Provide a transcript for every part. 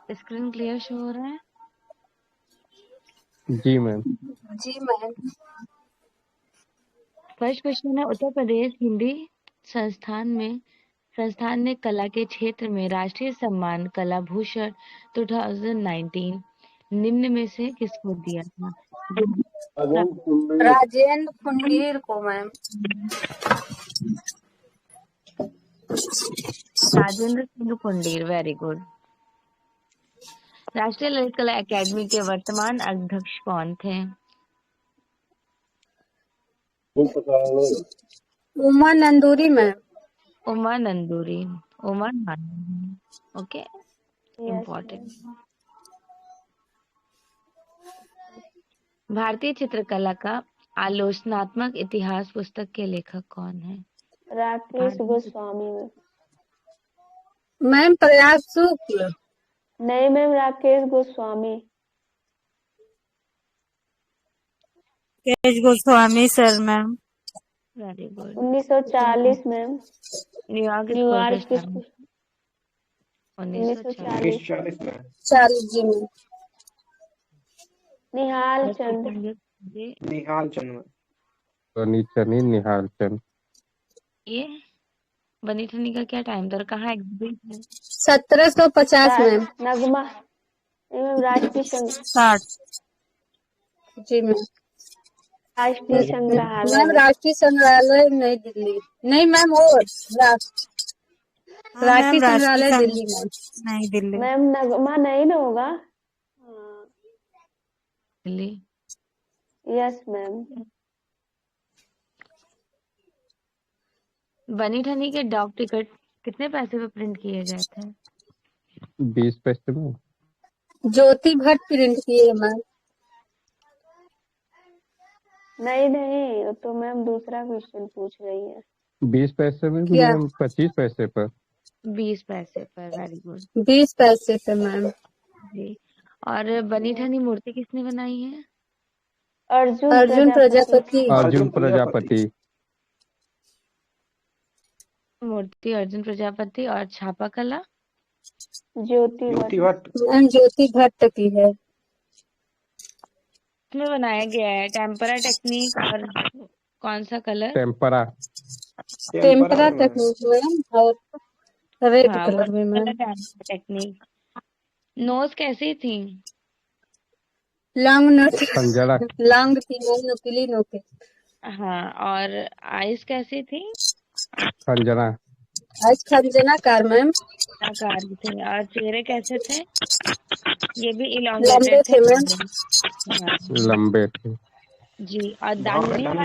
Screen clear show हो रहा है? जी मैम। जी मैम। फर्स्ट क्वेश्चन है, उत्तर प्रदेश हिंदी संस्थान ने कला के क्षेत्र में राष्ट्रीय सम्मान कला भूषण 2019 निम्न में से किसको दिया था? राजेंद्र फुनगीर को ma'am. Rajendra Singh Pundir, very good. Rashtriya Lalit Kala Akademi के वर्तमान अध्यक्ष कौन थे? Uma Nanduri ma'am. Uma Nanduri, Uma Nanduri, okay, important. भारतीय चित्रकला का आलोचनात्मक इतिहास पुस्तक के लेखक कौन है? राकेश गोस्वामी में। मैम प्रयाग शुक्ल। नहीं ma'am, Rakesh Goswami. Rakesh Goswami sir ma'am. Very good. 1940 ma'am. New York New York school school. 1940। 40 जी मैम। निहाल चंद। निहाल चंद। बनीचनी निहाल चंद। ये बनी ठनी का क्या टाइम था और कहाँ एग्जिबिट है? 1750 मैम। नगमा मैम, राष्ट्रीय 60। जी मैम। राष्ट्रीय संग्रहालय मैम में। राष्ट्रीय संग्रहालय नई दिल्ली। नहीं मैम वो राष्ट्रीय संग्रहालय दिल्ली मैम। नई दिल्ली। मैम नगमा नहीं ना होगा? दिल्ली। Yes ma'am. बनी ठनी के डाक टिकट कितने पैसे पे प्रिंट किए गए थे? 20 पैसे में। ज्योति भट्ट प्रिंट किए मैम। नहीं, वो तो मैम दूसरा क्वेश्चन पूछ रही है। 20 पैसे में भी क्या? मैम, 25 पैसे पर। 20 पैसे पर, वेरी गुड 20 पैसे पे मैम। जी। और बनी ठनी मूर्ति किसने बनाई है? अर्जुन प्रजापति। अर्जुन प्रजापति। मूर्ति अर्जुन प्रजापति। और छापा कला? ज्योति भट्ट। मैम ज्योति भट्ट की है। इसमें बनाया गया है टेम्परा टेक्निक और कौन सा कलर? टेम्परा टेक्निक मैम और रेड हाँ, कलर में मैम। Tempera technique. नोज कैसी थी? Long nose. खंजरा। लॉन्ग थी मैम, नुकीली नोके। हाँ, और आइस कैसी थी? खंजरा। आज खंजना कार मैम। आकार थे। और चेहरे कैसे थे? ये भी लंबे इलोंगेटेड थे मैम। हाँ, लंबे थे। जी। और दाहिने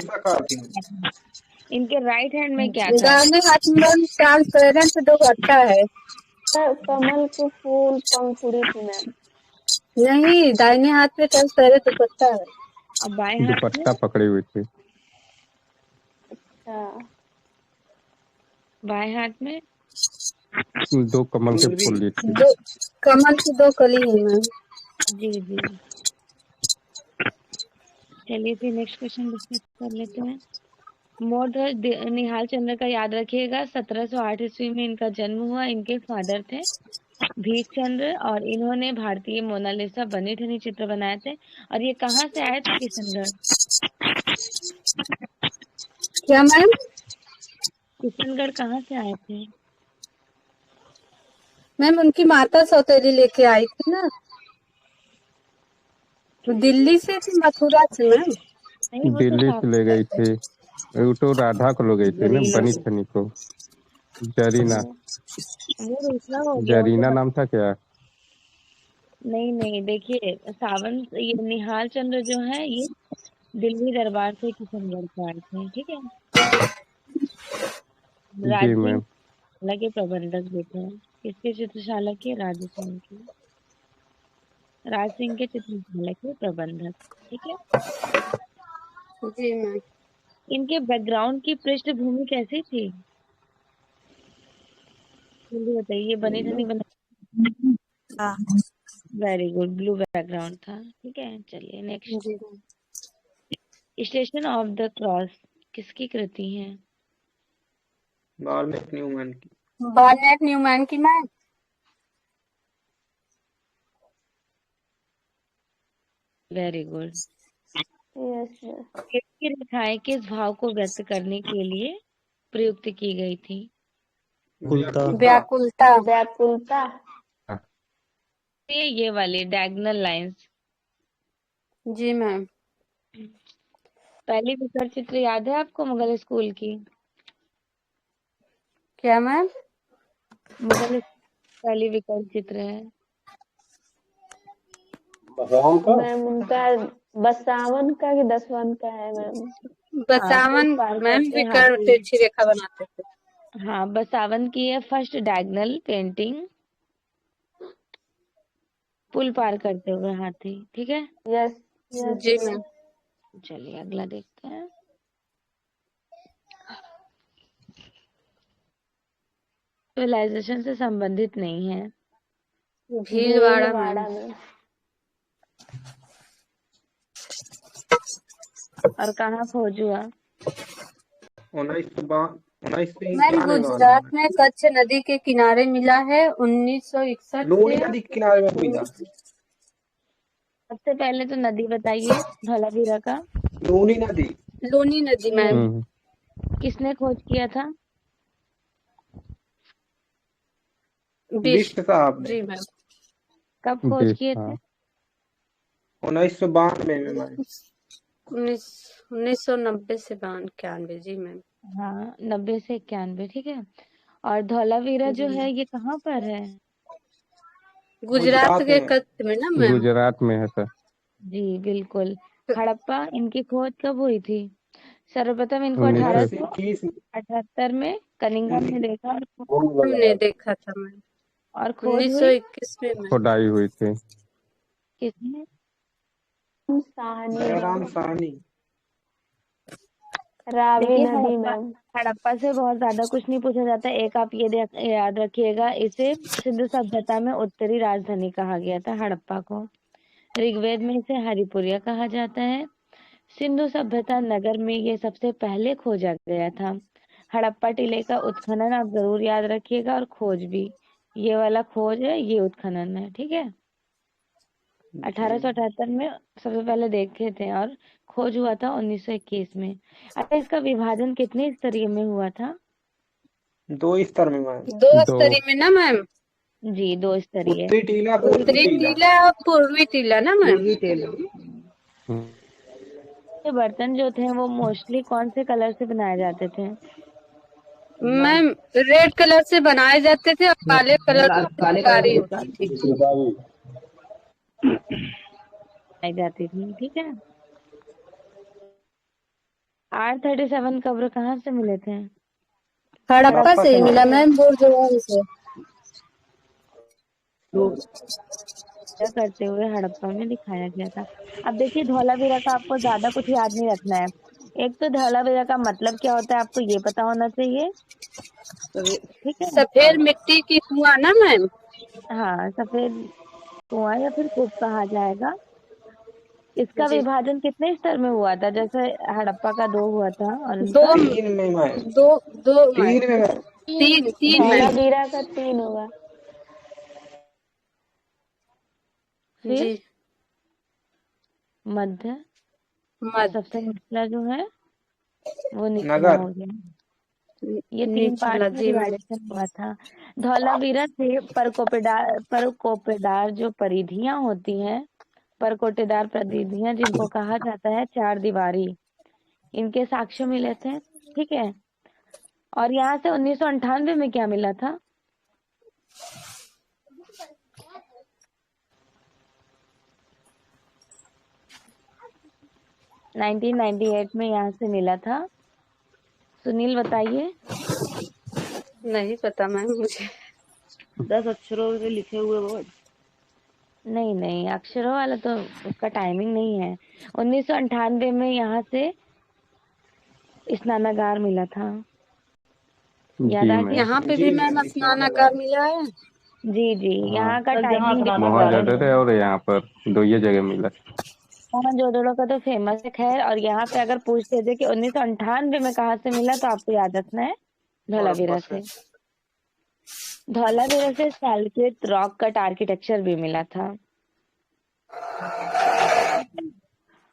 इनके राइट हैंड में क्या था? दाहिने हाथ में मैम ट्रांसपेरेंट दुपट्टा है। कमल के फूल पंखुड़ी थी मैम। नहीं, दाहिने हाथ में ट्रांसपेरेंट दुपट्टा है। और बाएं हाथ में? दुपट्टा पकड़ी हुई थी। बाएं हाथ में 2 कमल के फूल ली थी। दो कमल की 2 कली है मैम। जी जी। चलिए फिर नेक्स्ट क्वेश्चन डिस्कस कर लेते हैं। मोर निहाल चंद्र का याद रखिएगा, 1708 ईस्वी में इनका जन्म हुआ। इनके फादर थे भीख चंद्र और इन्होंने भारतीय मोनालिसा बनी ठनी चित्र बनाए थे। और ये कहाँ से आए थे? किशनगढ़। क्या मैम? किशनगढ़ कहाँ से आए थे? मैम उनकी माता सौतेली लेके आई थी ना, तो दिल्ली से थी, मथुरा से मैम। नहीं, वो तो दिल्ली से ले गई थी। वो तो राधा को ले गई थी ना, बनी ठनी को। जरीना। वो दूसरा हो गया। जरीना नाम था क्या? नहीं, देखिए सावंत, ये निहाल चंद्र जो है ये दिल्ली दरबार से किशनगढ़ से आए थे, ठीक है। राज जी सिंह मैम। चित्रशाला के प्रबंधक भी थे। किसके चित्रशाला के? राज सिंह के। राज सिंह के चित्रशाला के प्रबंधक, ठीक है। जी मैम। इनके बैकग्राउंड की पृष्ठभूमि कैसी थी? जल्दी बताइए। ये बनी ठनी बना, वेरी गुड, ब्लू बैकग्राउंड था, ठीक है। चलिए next. Station of the cross किसकी कृति है? बार्नेट न्यूमैन की। बार्नेट न्यूमैन की ma'am. Very good. Yes yes. की रेखाएं किस भाव को व्यक्त करने के लिए प्रयुक्त की गई थी? व्याकुलता। व्याकुलता। ये वाली डायगोनल लाइंस। जी मैम। पहली विकट चित्र याद है आपको मुगल स्कूल की? क्या मैम? मुगल पहली विकट चित्र है। मैम उनका बसावन का कि दसवन का है मैम? बसावन पार मैम करते विकर्ण हाथी। तिरछी रेखा बनाते थे। हाँ, बसावन की है फर्स्ट डायगोनल पेंटिंग, पुल पार करते हुए हाथी। ठीक है, यस यस जी मैम। मैम। चलिए अगला देखते हैं। सिविलाइजेशन से संबंधित नहीं है। भीलवाड़ा मैम। भीलवाड़ा में। और कहाँ खोज हुआ? 1991 मैम गुजरात में कच्छ नदी के किनारे मिला है 1961 लूनी से। नदी के किनारे में मिला। सबसे पहले तो नदी बताइए धौलावीरा का। लूनी नदी। लूनी नदी मैम। किसने खोज किया था? बिष्ट साहब ने। जी मैम। कब खोज किए थे? 1992 में मैम। 1990 से 91। जी मैम। हाँ, 90 से 91। ठीक है। और धौलावीरा जो जी। है ये कहाँ पर है? गुजरात के कच्छ में ना मैम। गुजरात में है सर। जी बिल्कुल। हड़प्पा इनकी खोज कब हुई थी? सर्वप्रथम इनको 1878 में कनिंघम ने देखा हमने देखा था मैम। और खोज हुई 1921 में मैम। खुदाई हुई थी। किसने? जयराम साहनी। रावी देखिए नदी मैम। हड़प्पा से बहुत ज्यादा कुछ नहीं पूछा जाता। एक आप ये याद रखिएगा, इसे सिंधु सभ्यता में उत्तरी राजधानी कहा गया था हड़प्पा को। ऋग्वेद में इसे हरिपुरिया कहा जाता है। सिंधु सभ्यता नगर में ये सबसे पहले खोजा गया था। हड़प्पा टीले का उत्खनन आप जरूर याद रखिएगा और खोज भी। ये वाला खोज है, ये उत्खनन है। ठीक है, 1878 में सबसे पहले देखे थे और खोज हुआ था 1921 में। अच्छा, इसका विभाजन कितने स्तरीय में हुआ था? 2 स्तर में मैम। 2 स्तरीय में ना मैम। जी, 2 स्तरीय। उत्तरी टीला पूर्वी उत्तरी टीला। टीला और पूर्वी टीला ना मैम। ये बर्तन जो थे वो मोस्टली कौन से कलर से बनाए जाते थे? मैम रेड कलर से बनाए जाते थे और काले कलर से चित्रकारी होती थी। बनाई जाती थी। ठीक है। R37 कब्र कहाँ से मिले थे? हड़प्पा से ही मिला मैम, बुर्जवान से। करते हुए हड़प्पा में दिखाया गया था। अब देखिए धौलावीरा का आपको ज्यादा कुछ याद नहीं रखना है। एक तो धौलावीरा का मतलब क्या होता है आपको ये पता होना चाहिए। ठीक है। सफेद मिट्टी की कुआं ना मैम। हाँ, सफेद कुआं या फिर कूप कहा जाएगा। इसका जी। विभाजन कितने स्तर में हुआ था? जैसे हड़प्पा का 2 हुआ था और दो इनका 3 में मैम। दो दो मैम। 3 में मैम। 3 मैम। धौलावीरा का 3 होगा। फिर जी। मध्य और मध्य। सबसे निचला जो है वो निचला नगर। हो गया। ये 3 निचला पार्ट में जी मैम। डिवाइडेशन हुआ था। धौलावीरा से परकोपेदार जो परिधियां होती हैं, परकोटेदार परिधियां जिनको कहा जाता है 4 दीवारी, इनके साक्ष्य मिले थे। ठीक है। और यहाँ से 1998 में क्या मिला था? नाइनटीन 98 में यहाँ से मिला था। सुनील बताइए। नहीं पता मैम मुझे। 10 अक्षरों से लिखे हुए वर्ड। नहीं नहीं, अक्षरों वाला तो उसका टाइमिंग नहीं है। 1998 में यहाँ से स्नानागार मिला था। याद जी आ मैम। गया? यहाँ पे भी मैम स्नानागार मिला है। जी जी, हाँ, यहाँ का टाइमिंग वहाँ जाते थे और यहाँ पर 2 ही जगह मिला। मोहनजोदड़ो का तो फेमस है खैर। और यहाँ पे अगर पूछते थे कि 1998 में कहाँ से मिला तो आपको याद रखना है धौलावीरा से। धौलावीरा से सालकृत रॉक कट आर्किटेक्चर भी मिला था।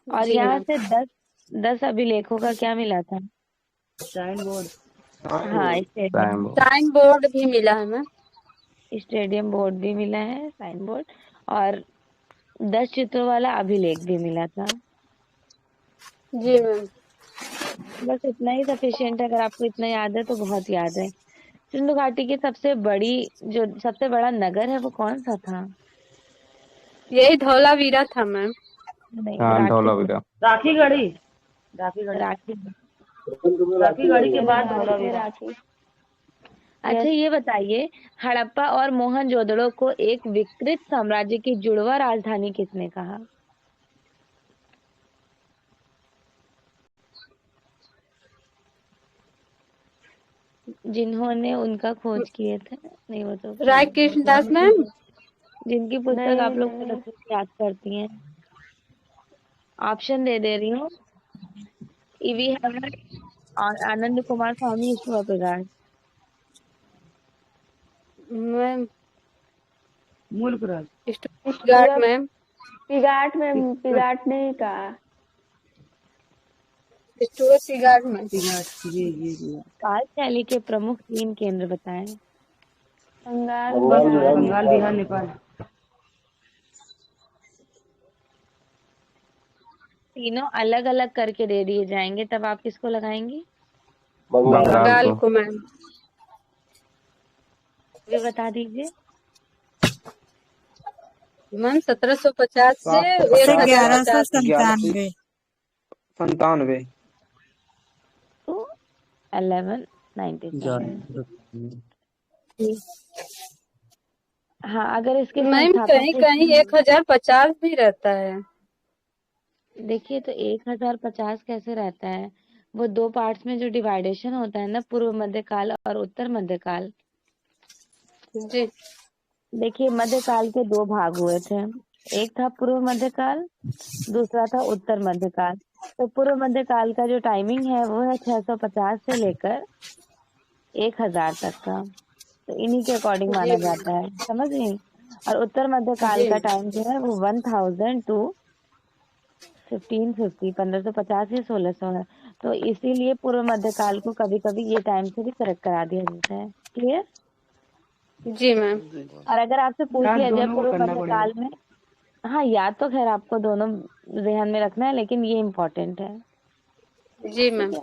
और जी यहाँ मैम। से 10 अभिलेखों का क्या मिला था? हाँ, टाइम साइन बोर्ड भी मिला है मैम। स्टेडियम बोर्ड भी मिला है, साइन बोर्ड, और 10 चित्रों वाला अभिलेख भी मिला था। जी मैम। बस इतना ही सफिशिएंट है। अगर आपको इतना याद है तो बहुत याद है। सिंधु घाटी की सबसे बड़ा नगर है वो कौन सा था? यही धौलावीरा था मैम। नहीं, हाँ राखी। धौलावीरा। राखीगढ़ी। राखी। राखीगढ़ी के बाद भारत में धौलावीरा। रांची। अच्छा, यस। ये बताइए, हड़प्पा और मोहनजोदड़ो को एक विकृत साम्राज्य की जुड़वा राजधानी किसने कहा? जिन्होंने उनका खोज किए थे। नहीं, वो तो राय कृष्णदास मैम। जिनकी पुस्तक नहीं आप लोग नहीं। बहुत अच्छे से याद करती हैं। ऑप्शन दे रही हूँ। ईवी हेमर और आनंद कुमार स्वामी, ईश्वर प्रगाढ़। मैम मुल्क राज। Student ma'am. पिगाट में पिगाट नहीं कहा। Student guard ma'am. जी। पाल शैली के प्रमुख 3 केंद्र बताएं। बंगाल बिहार बंगाल, नेपाल। बिहार, नेपाल। तीनों अलग अलग करके दे दिए जाएंगे, तब आप किसको लगाएंगी? बंगाल बंगाल को। को मैम। भी बता दीजिए। मैम 1750 से 750 1050। 1197। 97। तो 1197। हाँ, अगर इसके मैम संस्थापक कहीं कहीं पूछें। 1050 भी रहता है। देखिए, तो 1050 कैसे रहता है? वो 2 पार्ट्स में जो डिवाइडेशन होता है ना, पूर्व मध्यकाल और उत्तर मध्यकाल। जी देखिए, मध्यकाल के 2 भाग हुए थे। एक था पूर्व मध्यकाल, दूसरा था उत्तर मध्यकाल। तो पूर्व मध्यकाल का जो टाइमिंग है वो है 650 से लेकर 1000 तक का। तो इन्हीं के अकॉर्डिंग जी माना जाता है, समझ गई? और उत्तर मध्यकाल जी का टाइम जो है वो 1000 टू 1550, 1550 या 1600 है। तो इसीलिए पूर्व मध्यकाल को कभी कभी ये टाइम से भी करेक्ट करा दिया जाता है। क्लियर? जी मैम। और अगर आपसे पूछ याद लिया जाए दोनों को पूर्व करना पड़ेगा। मध्यकाल में, हाँ, याद तो खैर आपको दोनों ध्यान में रखना है, लेकिन ये इम्पोर्टेंट है। जी ठीक मैम। है।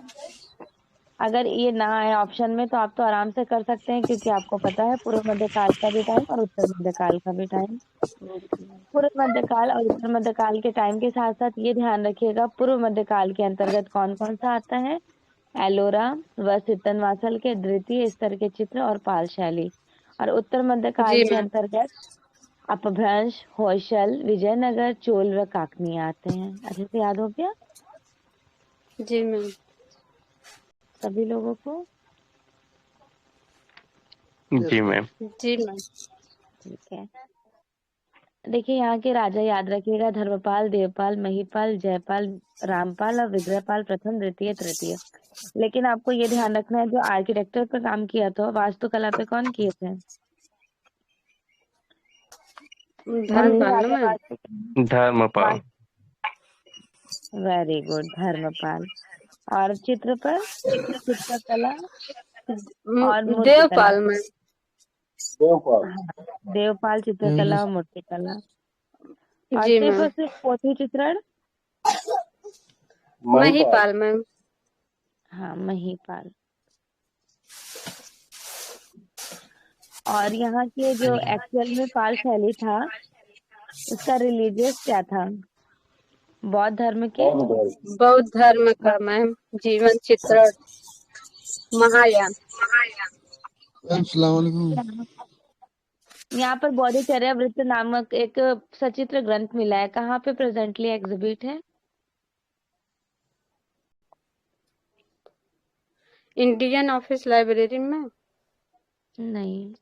अगर ये ना आए ऑप्शन में तो आप तो आराम से कर सकते हैं, क्योंकि आपको पता है पूर्व मध्यकाल का भी टाइम और उत्तर मध्यकाल का भी टाइम। पूर्व मध्यकाल और उत्तर मध्यकाल के टाइम के साथ साथ ये ध्यान रखिएगा, पूर्व मध्यकाल के अंतर्गत कौन कौन सा आता है? एलोरा व सितनवासल के द्वितीय स्तर के चित्र और पाल शैली। और उत्तर मध्यकाल जी के मैम। अंतर्गत अपभ्रंश, होयसल, विजयनगर, चोल व काकनीय आते हैं। अच्छे से याद हो गया जी मैम। सभी लोगों को? जी मैम। जी मैम। ठीक है। देखिए, यहाँ के राजा याद रखिएगा, धर्मपाल, देवपाल, महीपाल, जयपाल, रामपाल और विग्रहपाल प्रथम, द्वितीय, तृतीय। लेकिन आपको ये ध्यान रखना है, जो आर्किटेक्चर पर काम किया था, वास्तुकला पे कौन किए थे? कौन से धर्मपाल ना राजा ma'am. Dharmapala. Very good, Dharmapala. और चित्र पर चित्रकला और मूर्तिकला। देवपाल मैम। हाँ, देवपाल, चित्रकला और मूर्तिकला। और जी सिर्फ मैम। और सिर्फ पोथी चित्रण। महीपाल मैम। हाँ, महीपाल। और यहाँ के जो एक्चुअल में पाल शैली था, उसका रिलीजियस क्या था? बौद्ध धर्म के। बौद्ध धर्म का मैम। जीवन चित्रण। महायान। यहाँ पर बोधिचर्या वृत्त नामक एक सचित्र ग्रंथ मिला है, कहाँ पे प्रेजेंटली एग्जिबिट है? इंडियन ऑफिस लाइब्रेरी में। नहीं।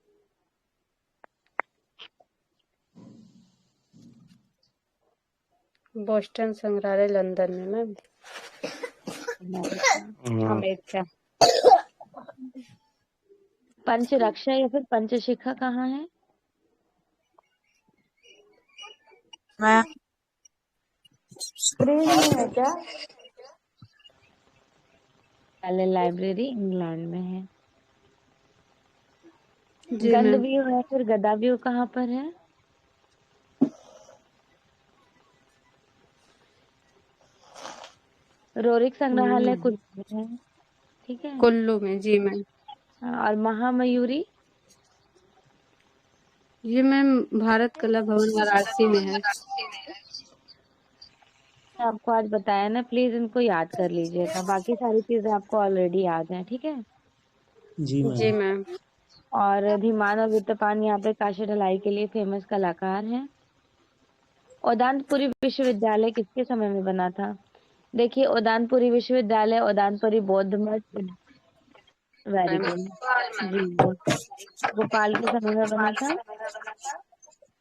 बोस्टन संग्रहालय लंदन में मैम। अमेरिका। पंचरक्षा या फिर पंचशिखा कहाँ है? मैम स्क्रीन में है क्या? पहले लाइब्रेरी इंग्लैंड में है। जी मैम। गंधव्यूह है, फिर गदाव्यूह कहाँ पर है? रोरिक संग्रहालय कुल्लू में है। ठीक है। कुल्लू में, जी मैम। हाँ, और महामयूरी ये मैम भारत कला भवन वाराणसी में है। आपको आज बताया ना, प्लीज इनको याद कर लीजिएगा, बाकी सारी चीजें आपको ऑलरेडी याद हैं। ठीक है। जी मैम। और धीमान और वित्तपान यहाँ पे काशी ढलाई के लिए फेमस कलाकार हैं। उदानपुरी विश्वविद्यालय किसके समय में बना था? देखिए, उदानपुरी विश्वविद्यालय उदानपुरी बौद्ध मठ, वेरी मैम। गुड जी, गोपाल के समय में बना था।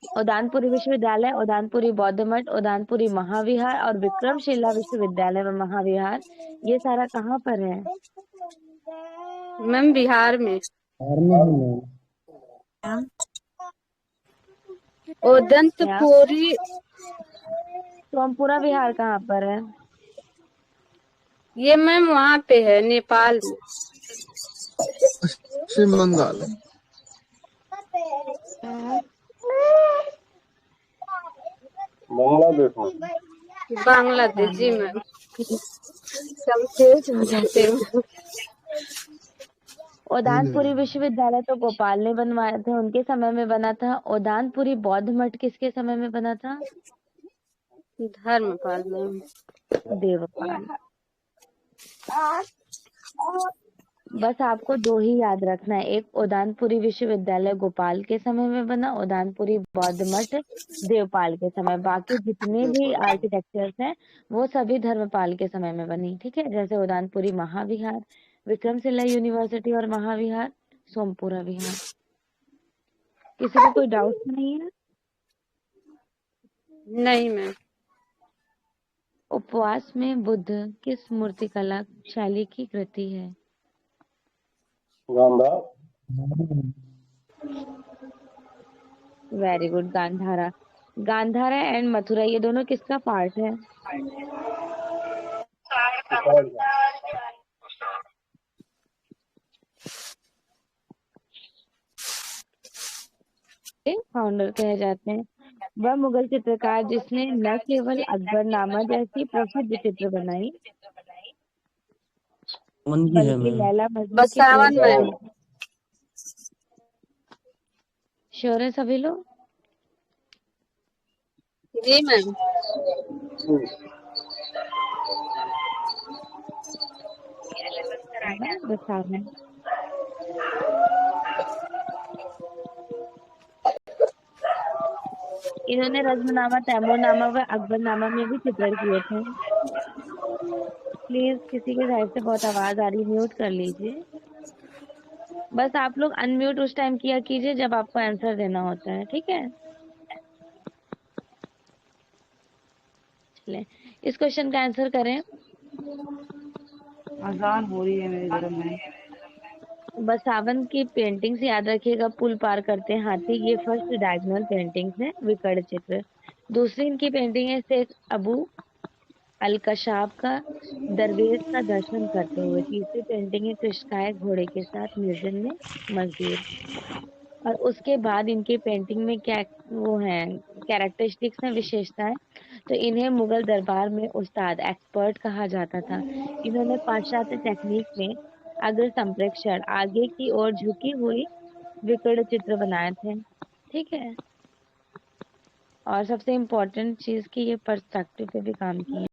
उदानपुरी विश्वविद्यालय, उदानपुरी बौद्ध मठ, उदानपुरी महाविहार और विक्रमशिला विश्वविद्यालय व महाविहार, ये सारा कहाँ पर है? मैम बिहार में। मैम उदंतपुरी, सोमपुरा विहार कहाँ पर है? ये मैम वहाँ पे है, नेपाल में। पश्चिम बंगाल। बांग्लादेश, जी मैम। कंफ्यूज हो जाते हैं। उदानपुरी विश्वविद्यालय तो गोपाल ने बनवाया था, उनके समय में बना था। उदानपुरी बौद्ध मठ किसके समय में बना था? धर्मपाल मैम। देवपाल। बस आपको दो ही याद रखना है, एक उदानपुरी विश्वविद्यालय गोपाल के समय में बना, उदानपुरी बौद्ध मठ देवपाल के समय। बाकी जितने भी आर्किटेक्चर्स हैं वो सभी धर्मपाल के समय में बनी। ठीक है। जैसे उदानपुरी महाविहार, विक्रमशिला यूनिवर्सिटी और महाविहार, सोमपुरा विहार। किसी को कोई डाउट नहीं है? नहीं मैम। उपवास में बुद्ध किस मूर्तिकला शैली की कृति है? Very good, Gandhara. Gandhara and Mathura ये दोनों किसका पार्ट है? फाउंडर कहे जाते हैं। वह मुगल चित्रकार जिसने न केवल अकबरनामा जैसी प्रसिद्ध चित्र बनाई बल्कि लैला मजनू की बसावन मैम। श्योर है सभी लोग? जी मैम। बसावन। इन्होंने रज्मनामा, तैमूरनामा व अकबरनामा में भी चित्रण किए थे। प्लीज किसी के साइड से बहुत आवाज आ रही, म्यूट कर लीजिए। बस आप लोग अनम्यूट उस टाइम किया कीजिए जब आपको आंसर देना होता है। ठीक है। चले, इस क्वेश्चन का आंसर करें। आसान हो रही है मेरी तरफ में। बसावन की पेंटिंग्स याद रखिएगा। पुल पार करते हैं हाथी, ये फर्स्ट डायगोनल पेंटिंग्स है, विकर्ण चित्र। दूसरी इनकी पेंटिंग है शेख अबू अलकशाब का दरवेश का दर्शन करते हुए। तीसरी पेंटिंग है कृष्णकाय घोड़े के साथ निर्जन में मजदूर। और उसके बाद इनकी पेंटिंग में क्या वो है, कैरेक्टरिस्टिक्स है, विशेषताएं। तो इन्हें मुगल दरबार में उस्ताद, एक्सपर्ट कहा जाता था। इन्होंने पाश्चात्य टेक्निक में अग्र संप्रेक्षण, आगे की ओर झुकी हुई विकर्ण चित्र बनाए थे। ठीक है। और सबसे इम्पोर्टेंट चीज की ये पर्सपेक्टिव पे भी काम किए हैं।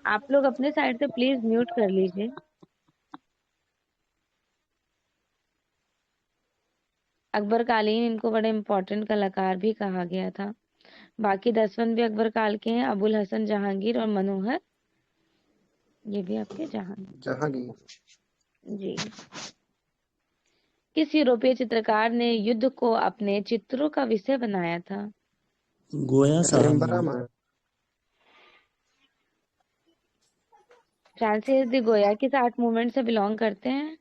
आप लोग अपने साइड से प्लीज म्यूट कर लीजिए। अकबर कालीन इनको बड़े इम्पोर्टेंट कलाकार भी कहा गया था। बाकी 10 भी अकबर काल के हैं, अबुल हसन जहांगीर और मनोहर, ये भी आपके जहांगीर जी। किस यूरोपीय चित्रकार ने युद्ध को अपने चित्रों का विषय बनाया था? गोया साहब। फ्रांसिस दी गोया किस आर्ट मूवमेंट से बिलोंग करते हैं?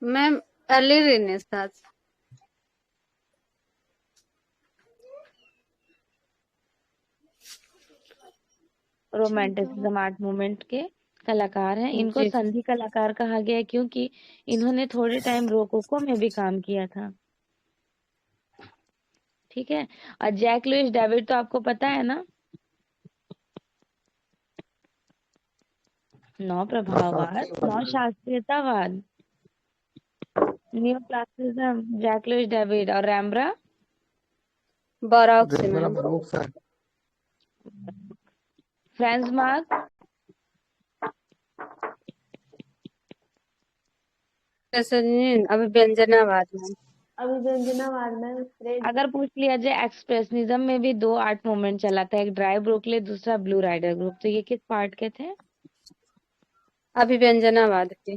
Ma'am early renaissance. Romanticism art movement के कलाकार हैं। इनको जी संधि कलाकार कहा गया है क्योंकि इन्होंने थोड़े टाइम रोकोको में भी काम किया था। ठीक है। और जैक लुइस डेविड तो आपको पता है ना, नौ प्रभाववाद, नौ शास्त्रीयतावाद, new classicism, Jacques Louis David और रैम्ब्रा बॉरोक से मैम। फ्रांस मार्क, अभी व्यंजनावाद मैम। अभिव्यंजनावाद में फ्रेड अगर पूछ लिया जाए एक्सप्रेशनिज्म में भी 2 आर्ट मूवमेंट चला था, एक ड्राई ब्रोकले, दूसरा ब्लू राइडर ग्रुप। तो ये किस पार्ट के थे? अभी व्यंजनावाद के।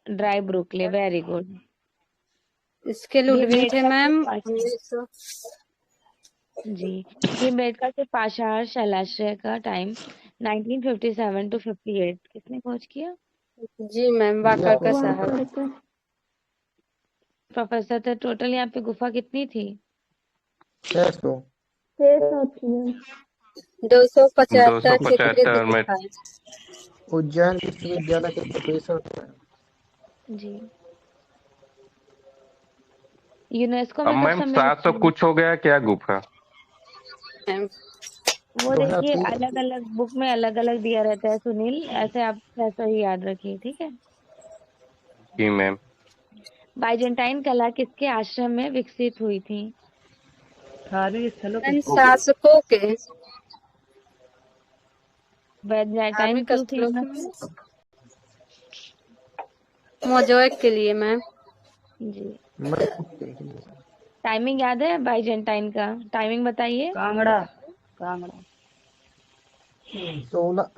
ड्राई ब्रोकले, वेरी गुड। इसके ये लुडविग थे मेडका के मैम पाशा 1900। जी, ये मेडका के पाषाण शैलाश्रय का टाइम 1957 टू 58 किसने खोज किया? जी मैम, वाकरकर साहब। वाकरकर प्रोफेसर थे। टोटल यहाँ पे गुफा कितनी थी? 600 थी मैम। 275 चित्रित 275 में गुफाएं। उज्जैन विश्वविद्यालय के प्रोफेसर थे। जी। यूनेस्को अब में कब मैम सम्मिलित 700 हुई? कुछ हो गया क्या गुफा? मैम वो देखिए 2003 अलग अलग बुक में अलग अलग दिया रहता है सुनील, ऐसे आप ऐसा ही याद रखिए, ठीक है। जी मैम। बाइजेंटाइन कला किसके आश्रम में विकसित हुई थी? धार्मिक स्थलों के मैम शासकों के बाइजेंटाइन धार्मिक क्यों स्थलों फेमस है? के मोज़ेक के लिए मैम। जी। मैं टाइमिंग याद है बाइजेंटाइन का? टाइमिंग बताइए। कांगड़ा कांगड़ा 16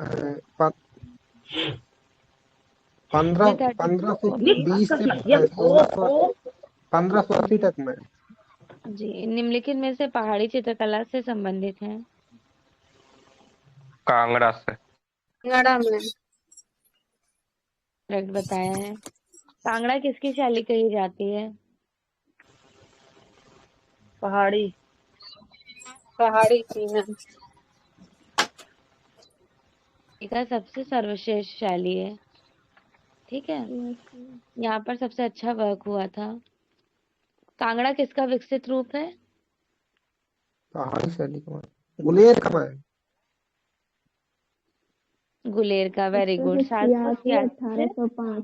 ये 15 15 से 20 से 1580 तक में। जी, निम्नलिखित में से पहाड़ी चित्रकला से संबंधित है? कांगड़ा से। कांगड़ा मैम। करेक्ट बताया है। कांगड़ा किसकी शैली कही जाती है? पहाड़ी पहाड़ी की मैम। का सबसे सर्वश्रेष्ठ शैली है, ठीक है। यहाँ पर सबसे अच्छा वर्क हुआ था। कांगड़ा किसका विकसित रूप है? पहाड़ी शैली का गुलेर का मैं। गुलेर का, वेरी गुड। 786 786 से 1805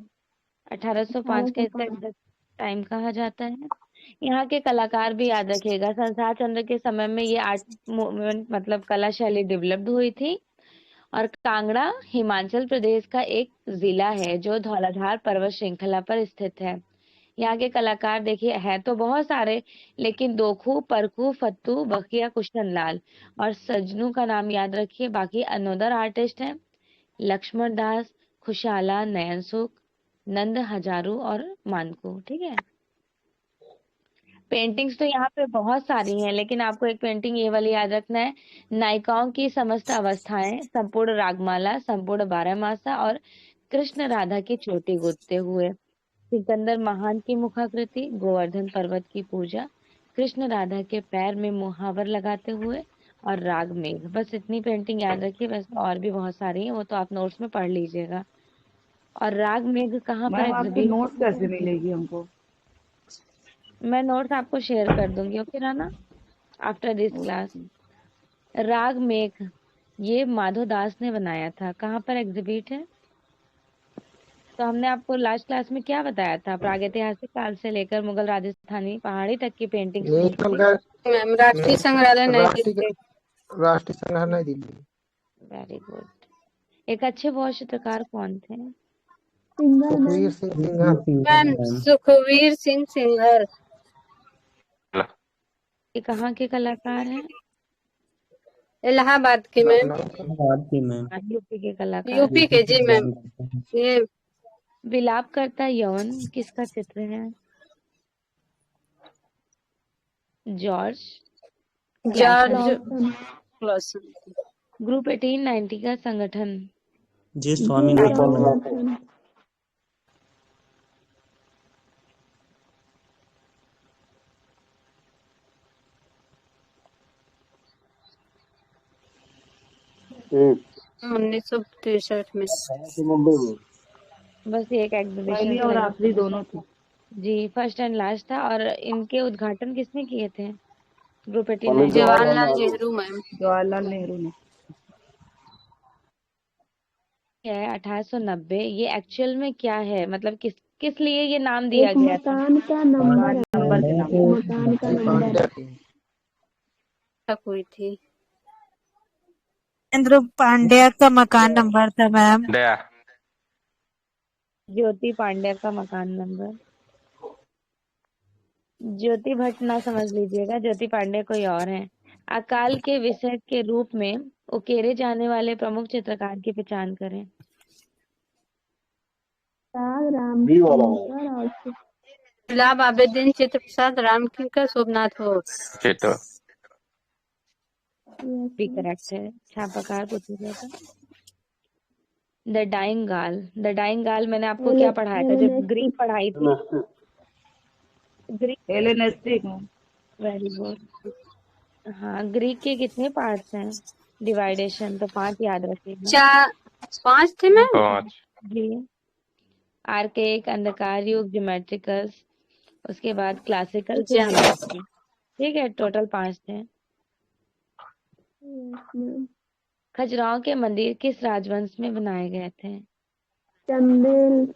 1805 का इसका 1805 एग्जैक्ट टाइम कहा जाता है। यहाँ के कलाकार भी याद रखिएगा, संसार चंद्र के समय में ये आर्ट मूवमेंट मतलब कला शैली डेवलप्ड हुई थी। और कांगड़ा हिमाचल प्रदेश का एक जिला है जो धौलाधार पर्वत श्रृंखला पर स्थित है। यहाँ के कलाकार देखिए है तो बहुत सारे, लेकिन दोखू, परखू, फत्तू, बखिया, कुशन लाल और सजनू का नाम याद रखिए। बाकी अनोदर आर्टिस्ट हैं लक्ष्मण दास, खुशाला, नयन सुख, नंद हजारू और मानकू, ठीक है। पेंटिंग्स तो यहाँ पे बहुत सारी हैं, लेकिन आपको एक पेंटिंग ये वाली याद रखना है, नायिकाओं की समस्त अवस्थाएं, संपूर्ण रागमाला, संपूर्ण बारहमासा और कृष्ण राधा की चोटी गूंथते हुए, सिकंदर महान की मुखाकृति, गोवर्धन पर्वत की पूजा, कृष्ण राधा के पैर में मुहावर लगाते हुए और राग मेघ। बस इतनी पेंटिंग याद रखिए, वैसे और भी बहुत सारी हैं, वो तो आप नोट्स में पढ़ लीजिएगा। और राग मेघ कहाँ पर मैम आपके एग्जिबिट? नोट्स कैसे मिलेगी हमको? मैं नोट्स आपको शेयर कर दूंगी, okay Rana, after this class. राग मेघ ये माधो दास ने बनाया था, कहाँ पर एग्जिबिट है? तो हमने आपको लास्ट क्लास में क्या बताया था? प्रागैतिहासिक काल से लेकर मुगल, राजस्थानी, पहाड़ी तक की पेंटिंग्स नेशनल मिलेंगी। मैम राष्ट्रीय संग्रहालय नई दिल्ली। राष्ट्रीय संग्रहालय नई दिल्ली। Very good. एक अच्छे बहुत चित्रकार कौन थे? सिंगर सुखवीर मैम। सिंह सिंघल। मैम सुखवीर सिंह सिंघल। ये कहाँ के कलाकार हैं? इलाहाबाद के मैम। बात की मैम। यूपी के कलाकार। यूपी के जी मैम। ये विलाप करता यौन किसका चित्र है? George George Clausen. Clausen. Group 1890 का संगठन? जी जी स्वामीनाथन मैम। स्वामीनाथन। 1963 में। बस ये एक एग्जीबिशन पहली और आखिरी दोनों थी। जी, फर्स्ट एंड लास्ट था। और इनके उद्घाटन किसने किए थे? Group 89 Jawaharlal Nehru ma'am. जवाहरलाल नेहरू ने। है 1890। ये एक्चुअल में क्या है, मतलब किस किस लिए ये नाम दिया गया था? मकान का नंबर है नंबर के नाम पर। मकान का नंबर पांड्या थी। हुई थी। महेंद्र पांड्या का मकान नंबर था मैम। दया ज्योति पांड्या का मकान नंबर। ज्योति भट्ट ना समझ लीजिएगा, ज्योति पांड्या कोई और हैं। अकाल के विषय के रूप में उकेरे जाने वाले प्रमुख चित्रकार की पहचान करें। रामकिंकर और गुलाब आबेदीन, चित्र प्रसाद, रामकिंकर, शोभनाथ बोस। चित्र भी करेक्ट है। छापाकार पूछ लिया था। द डाइंग गाल। द डाइंग गाल मैंने आपको क्या पढ़ाया था जब ग्रीक पढ़ाई थी? Greek. Hellenistic ma'am. Very good. हाँ, ग्रीक के कितने पार्ट्स हैं? डिवाइडेशन तो 5 याद रखिएगा। 5 थे मैम। 5 जी, आर्केक, अंधकार युग, ज्योमेट्रिकस, उसके बाद क्लासिकल, फिर हेलेनिस्टिक। ठीक है, टोटल 5 थे। खजुराहो के मंदिर किस राजवंश में बनाए गए थे? चंदेल।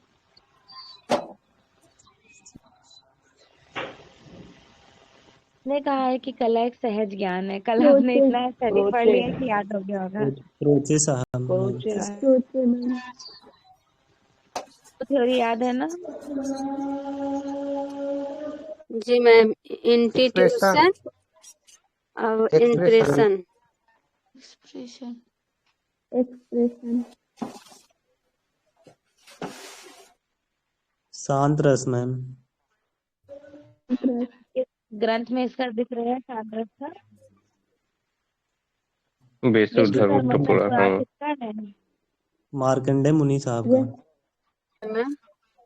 ने कहा है कि कला एक सहज ज्ञान है। कल आपने इतना स्टडी पढ़ लिया कि याद हो गया होगा। प्रोचे साहब मैम। कोचे तो थ्योरी याद है ना? जी मैम, इंस्टीट्यूशन और एक्सप्रेशन। इंप्रेशन। एक्सप्रेशन। शांत रस मैम। इस ग्रंथ में इसका जिक्र है शांत रस का। बेसुर विष्णु धर्म धर्मोत्तर टुकड़ा। पुराण हाँ किसका है? मार्कंडे मुनि साहब का। मैम,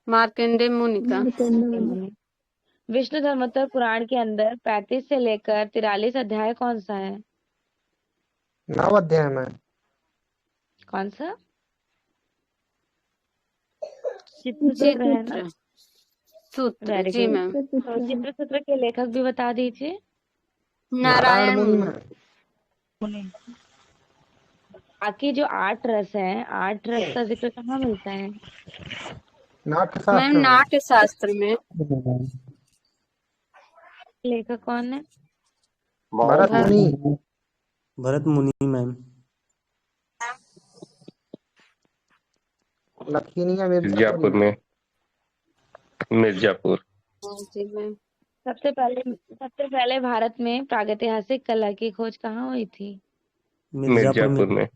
मार्कंडे मुनि का। विष्णु धर्मोत्तर पुराण के अंदर 35 से लेकर 43 अध्याय कौन सा है? 9 अध्याय में। कौन सा? चित्र सूत्र है ना? सूत्र। वेरी जी गुड। मैम। तो चित्र सूत्र के लेखक भी बता दीजिए। नारायण मुनि मुनि। में। बाकी जो 8 रस है, 8 रस का जिक्र कहाँ मिलता है? नाट्य मैम, शास्त्र में। नाट्य शास्त्र में। लेखक कौन है? भरत मुनि। भरत मुनि मैम। लखीनिया मिर्जापुर में। मिर्जापुर। जी मैम। सबसे पहले भारत में प्रागैतिहासिक कला की खोज कहाँ हुई थी? मिर्जापुर में। में।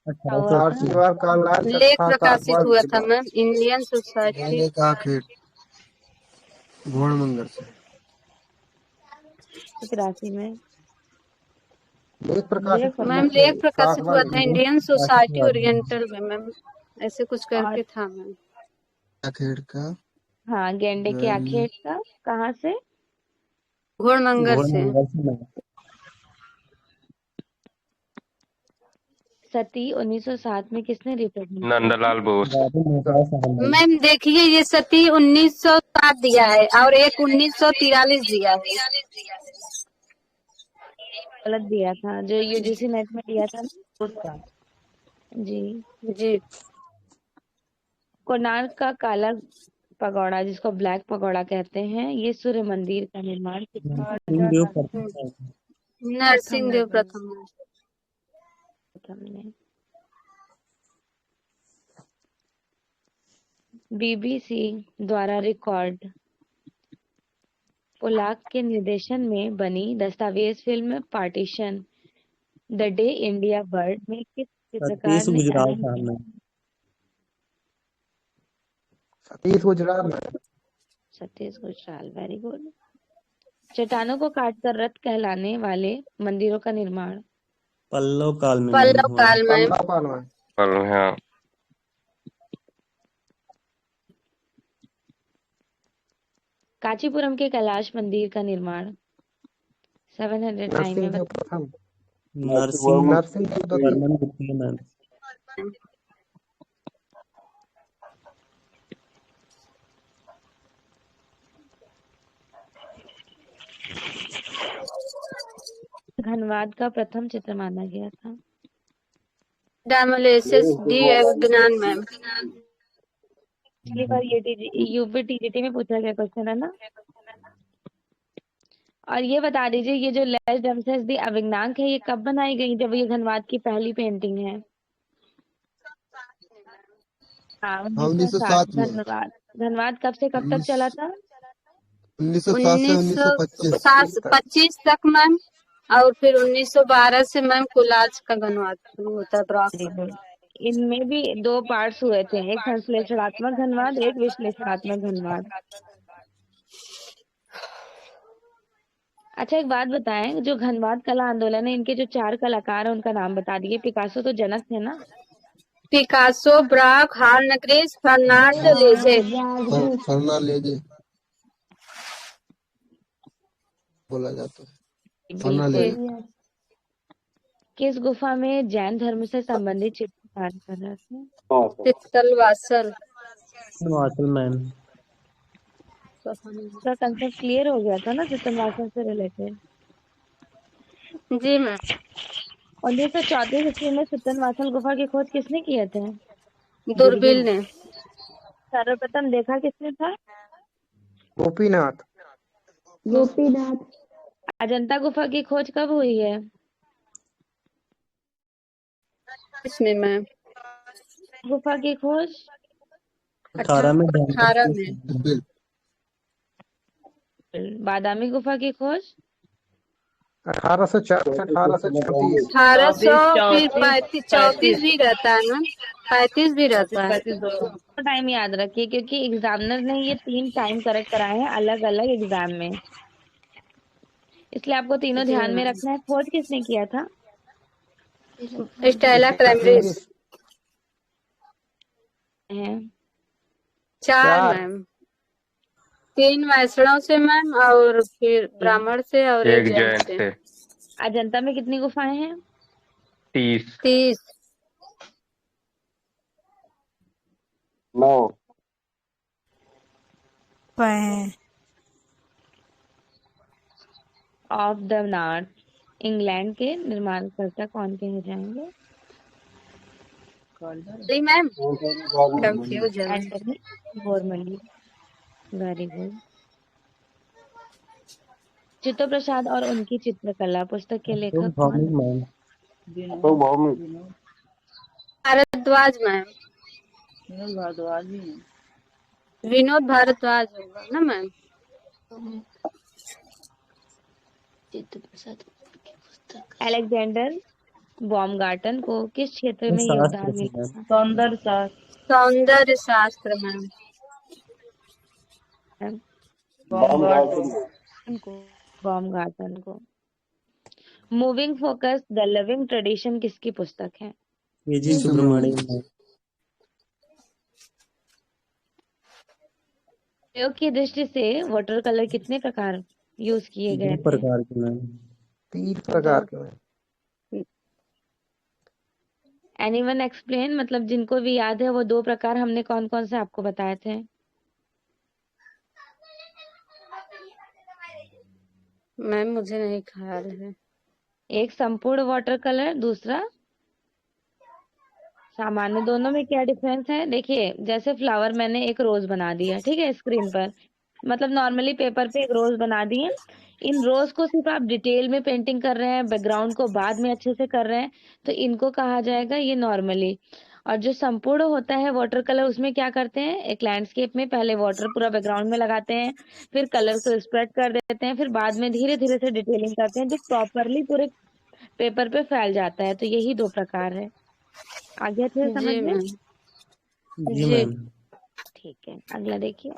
1800 फारसी वार का लाल लेख कथा का प्रकाशित हुआ था मैम, इंडियन सोसाइटी। घोड़ मंगर से 83 में। लेख प्रकाशित मैम, लेख प्रकाशित हुआ था इंडियन सोसाइटी ओरिएंटल में मैम, ऐसे कुछ करके था मैम। आखेड़ का। हाँ, गेंडे के आखेट का। कहाँ से? घोड़मंगर से। सती 1907 में किसने रिप्रेजेंट? नंदलाल बोस। मैम देखिए, ये सती 1907 दिया है और एक 1943 दिया है। गलत दिया था, जो यूजीसी नेट में दिया था ना। जी। जी। कोणार्क का काला पगोड़ा, जिसको ब्लैक पगोड़ा कहते हैं, ये सूर्य मंदिर का निर्माण नरसिंहदेव प्रथम ने। बीबीसी द्वारा रिकॉर्ड पोलाक के निर्देशन में बनी दस्तावेज film partition the day India bird में किस चित्रकार ने गुजराल अहम साहब मैम। सतीश गुजराल में। सतीश गुजराल। Very good. चट्टानों को काटकर रथ कहलाने वाले मंदिरों का निर्माण? पल्लव काल में पल्लव हुआ। काल में। हाँ। कांचीपुरम के कैलाश मंदिर का निर्माण 709 में नरसिंहदेव प्रथम। नरसिंह नरसिंह देवदत्त। वर्मन गुप्ता मैम। धनबाद का प्रथम चित्र माना गया था। डायमोलेसिस डी विज्ञान मैम। पिछली बार ये यूपी टीजीटी में पूछा गया क्वेश्चन है ना। और ये बता दीजिए, ये जो लेस डमसेस दी अविज्ञांक है, ये कब बनाई गई, जब ये धनबाद की पहली पेंटिंग है? हाँ, 1960। 1907 में। धन्यवाद। धनबाद कब से कब तक चला था? 1907 से 1925 1925 तक मैम। और फिर 1912 से मैम कोलाज का धनबाद शुरू होता है ब्रॉक। इनमें भी 2 पार्ट्स हुए थे, एक संश्लेषणात्मक धनबाद, एक विश्लेषणात्मक धनबाद। अच्छा, एक बात बताएं, जो धनबाद कला आंदोलन है, इनके जो 4 कलाकार हैं उनका नाम बता दिए। पिकासो तो जनक थे ना? पिकासो, ब्राक, हार्नग्रेस, फर्नांड लेजे। फर्नांडेज बोला जाता है। फर्नांडेज। किस गुफा में जैन धर्म से संबंधित चित्र कार्य कर रहे थे? चित्तलवासल मैम। उसका कंसेप्ट क्लियर हो गया था ना, चित्तलवासल से रिलेटेड। जी मैम। 1934 ईस्वी में चित्तलवासल गुफा की खोज किसने किए थे? दूरबीन ने। सर्वप्रथम देखा किसने था? गोपीनाथ। अजंता गुफा की खोज कब हुई है? इसमें मैम गुफा की खोज 18 में 18 में। बादामी गुफा की खोज 1834 1836। 1800 फिर 34 भी रहता है ना, 35 भी रहता है। टाइम याद रखिए, क्योंकि एग्जामिनर ने ये 3 टाइम करेक्ट कराए हैं अलग अलग एग्जाम में, इसलिए आपको तीनों ध्यान में रखना है। खोज किसने किया था? स्टेला क्रैमरिस। 4 मैम। 3 वैष्णव से मैम, और फिर ब्राह्मण से, और एक जैन से। अजंता में कितनी गुफाएं हैं? 30। 9। ऑफ द नॉर्थ इंग्लैंड के निर्माणकर्ता कौन कहे जाएंगे? जी मैम, कंफ्यूजन। एंटनी बोरमली। Very good. चित्तो प्रसाद और उनकी चित्रकला पुस्तक के लेखक कौन? भारद्वाज मैम। विनोद भारद्वाज होगा ना मैम। अलेक्जेंडर बॉमगार्टन को किस क्षेत्र में योगदान मिला? सौंदर्य शास्त्र मैम। बॉमगार्टन को। Moving focus the living tradition किसकी पुस्तक है? केजी सुब्रमण्यम। प्रयोग की दृष्टि से वाटर कलर कितने प्रकार यूज किए गए 2 थे? प्रकार के मैम। 3 प्रकार के। एनीवन एक्सप्लेन, मतलब जिनको भी याद है वो 2 प्रकार हमने कौन कौन से आपको बताए थे? मैम मुझे नहीं ख्याल है। एक संपूर्ण वाटर कलर, दूसरा सामान्य। दोनों में क्या डिफरेंस है? देखिए, जैसे फ्लावर मैंने एक रोज बना दिया, ठीक है, स्क्रीन पर, मतलब नॉर्मली पेपर पे एक रोज बना दिए। इन रोज को सिर्फ आप डिटेल में पेंटिंग कर रहे हैं, बैकग्राउंड को बाद में अच्छे से कर रहे हैं, तो इनको कहा जाएगा ये नॉर्मली। और जो संपूर्ण होता है वाटर कलर, उसमें क्या करते हैं, एक लैंडस्केप में पहले वाटर पूरा बैकग्राउंड में लगाते हैं, फिर कलर को स्प्रेड कर देते हैं, फिर बाद में धीरे धीरे से डिटेलिंग करते हैं, जो प्रॉपरली पूरे पेपर पे फैल जाता है। तो यही 2 प्रकार है। आगे थे समझ जी में? मैम। जी मैम। ठीक है, अगला देखिए।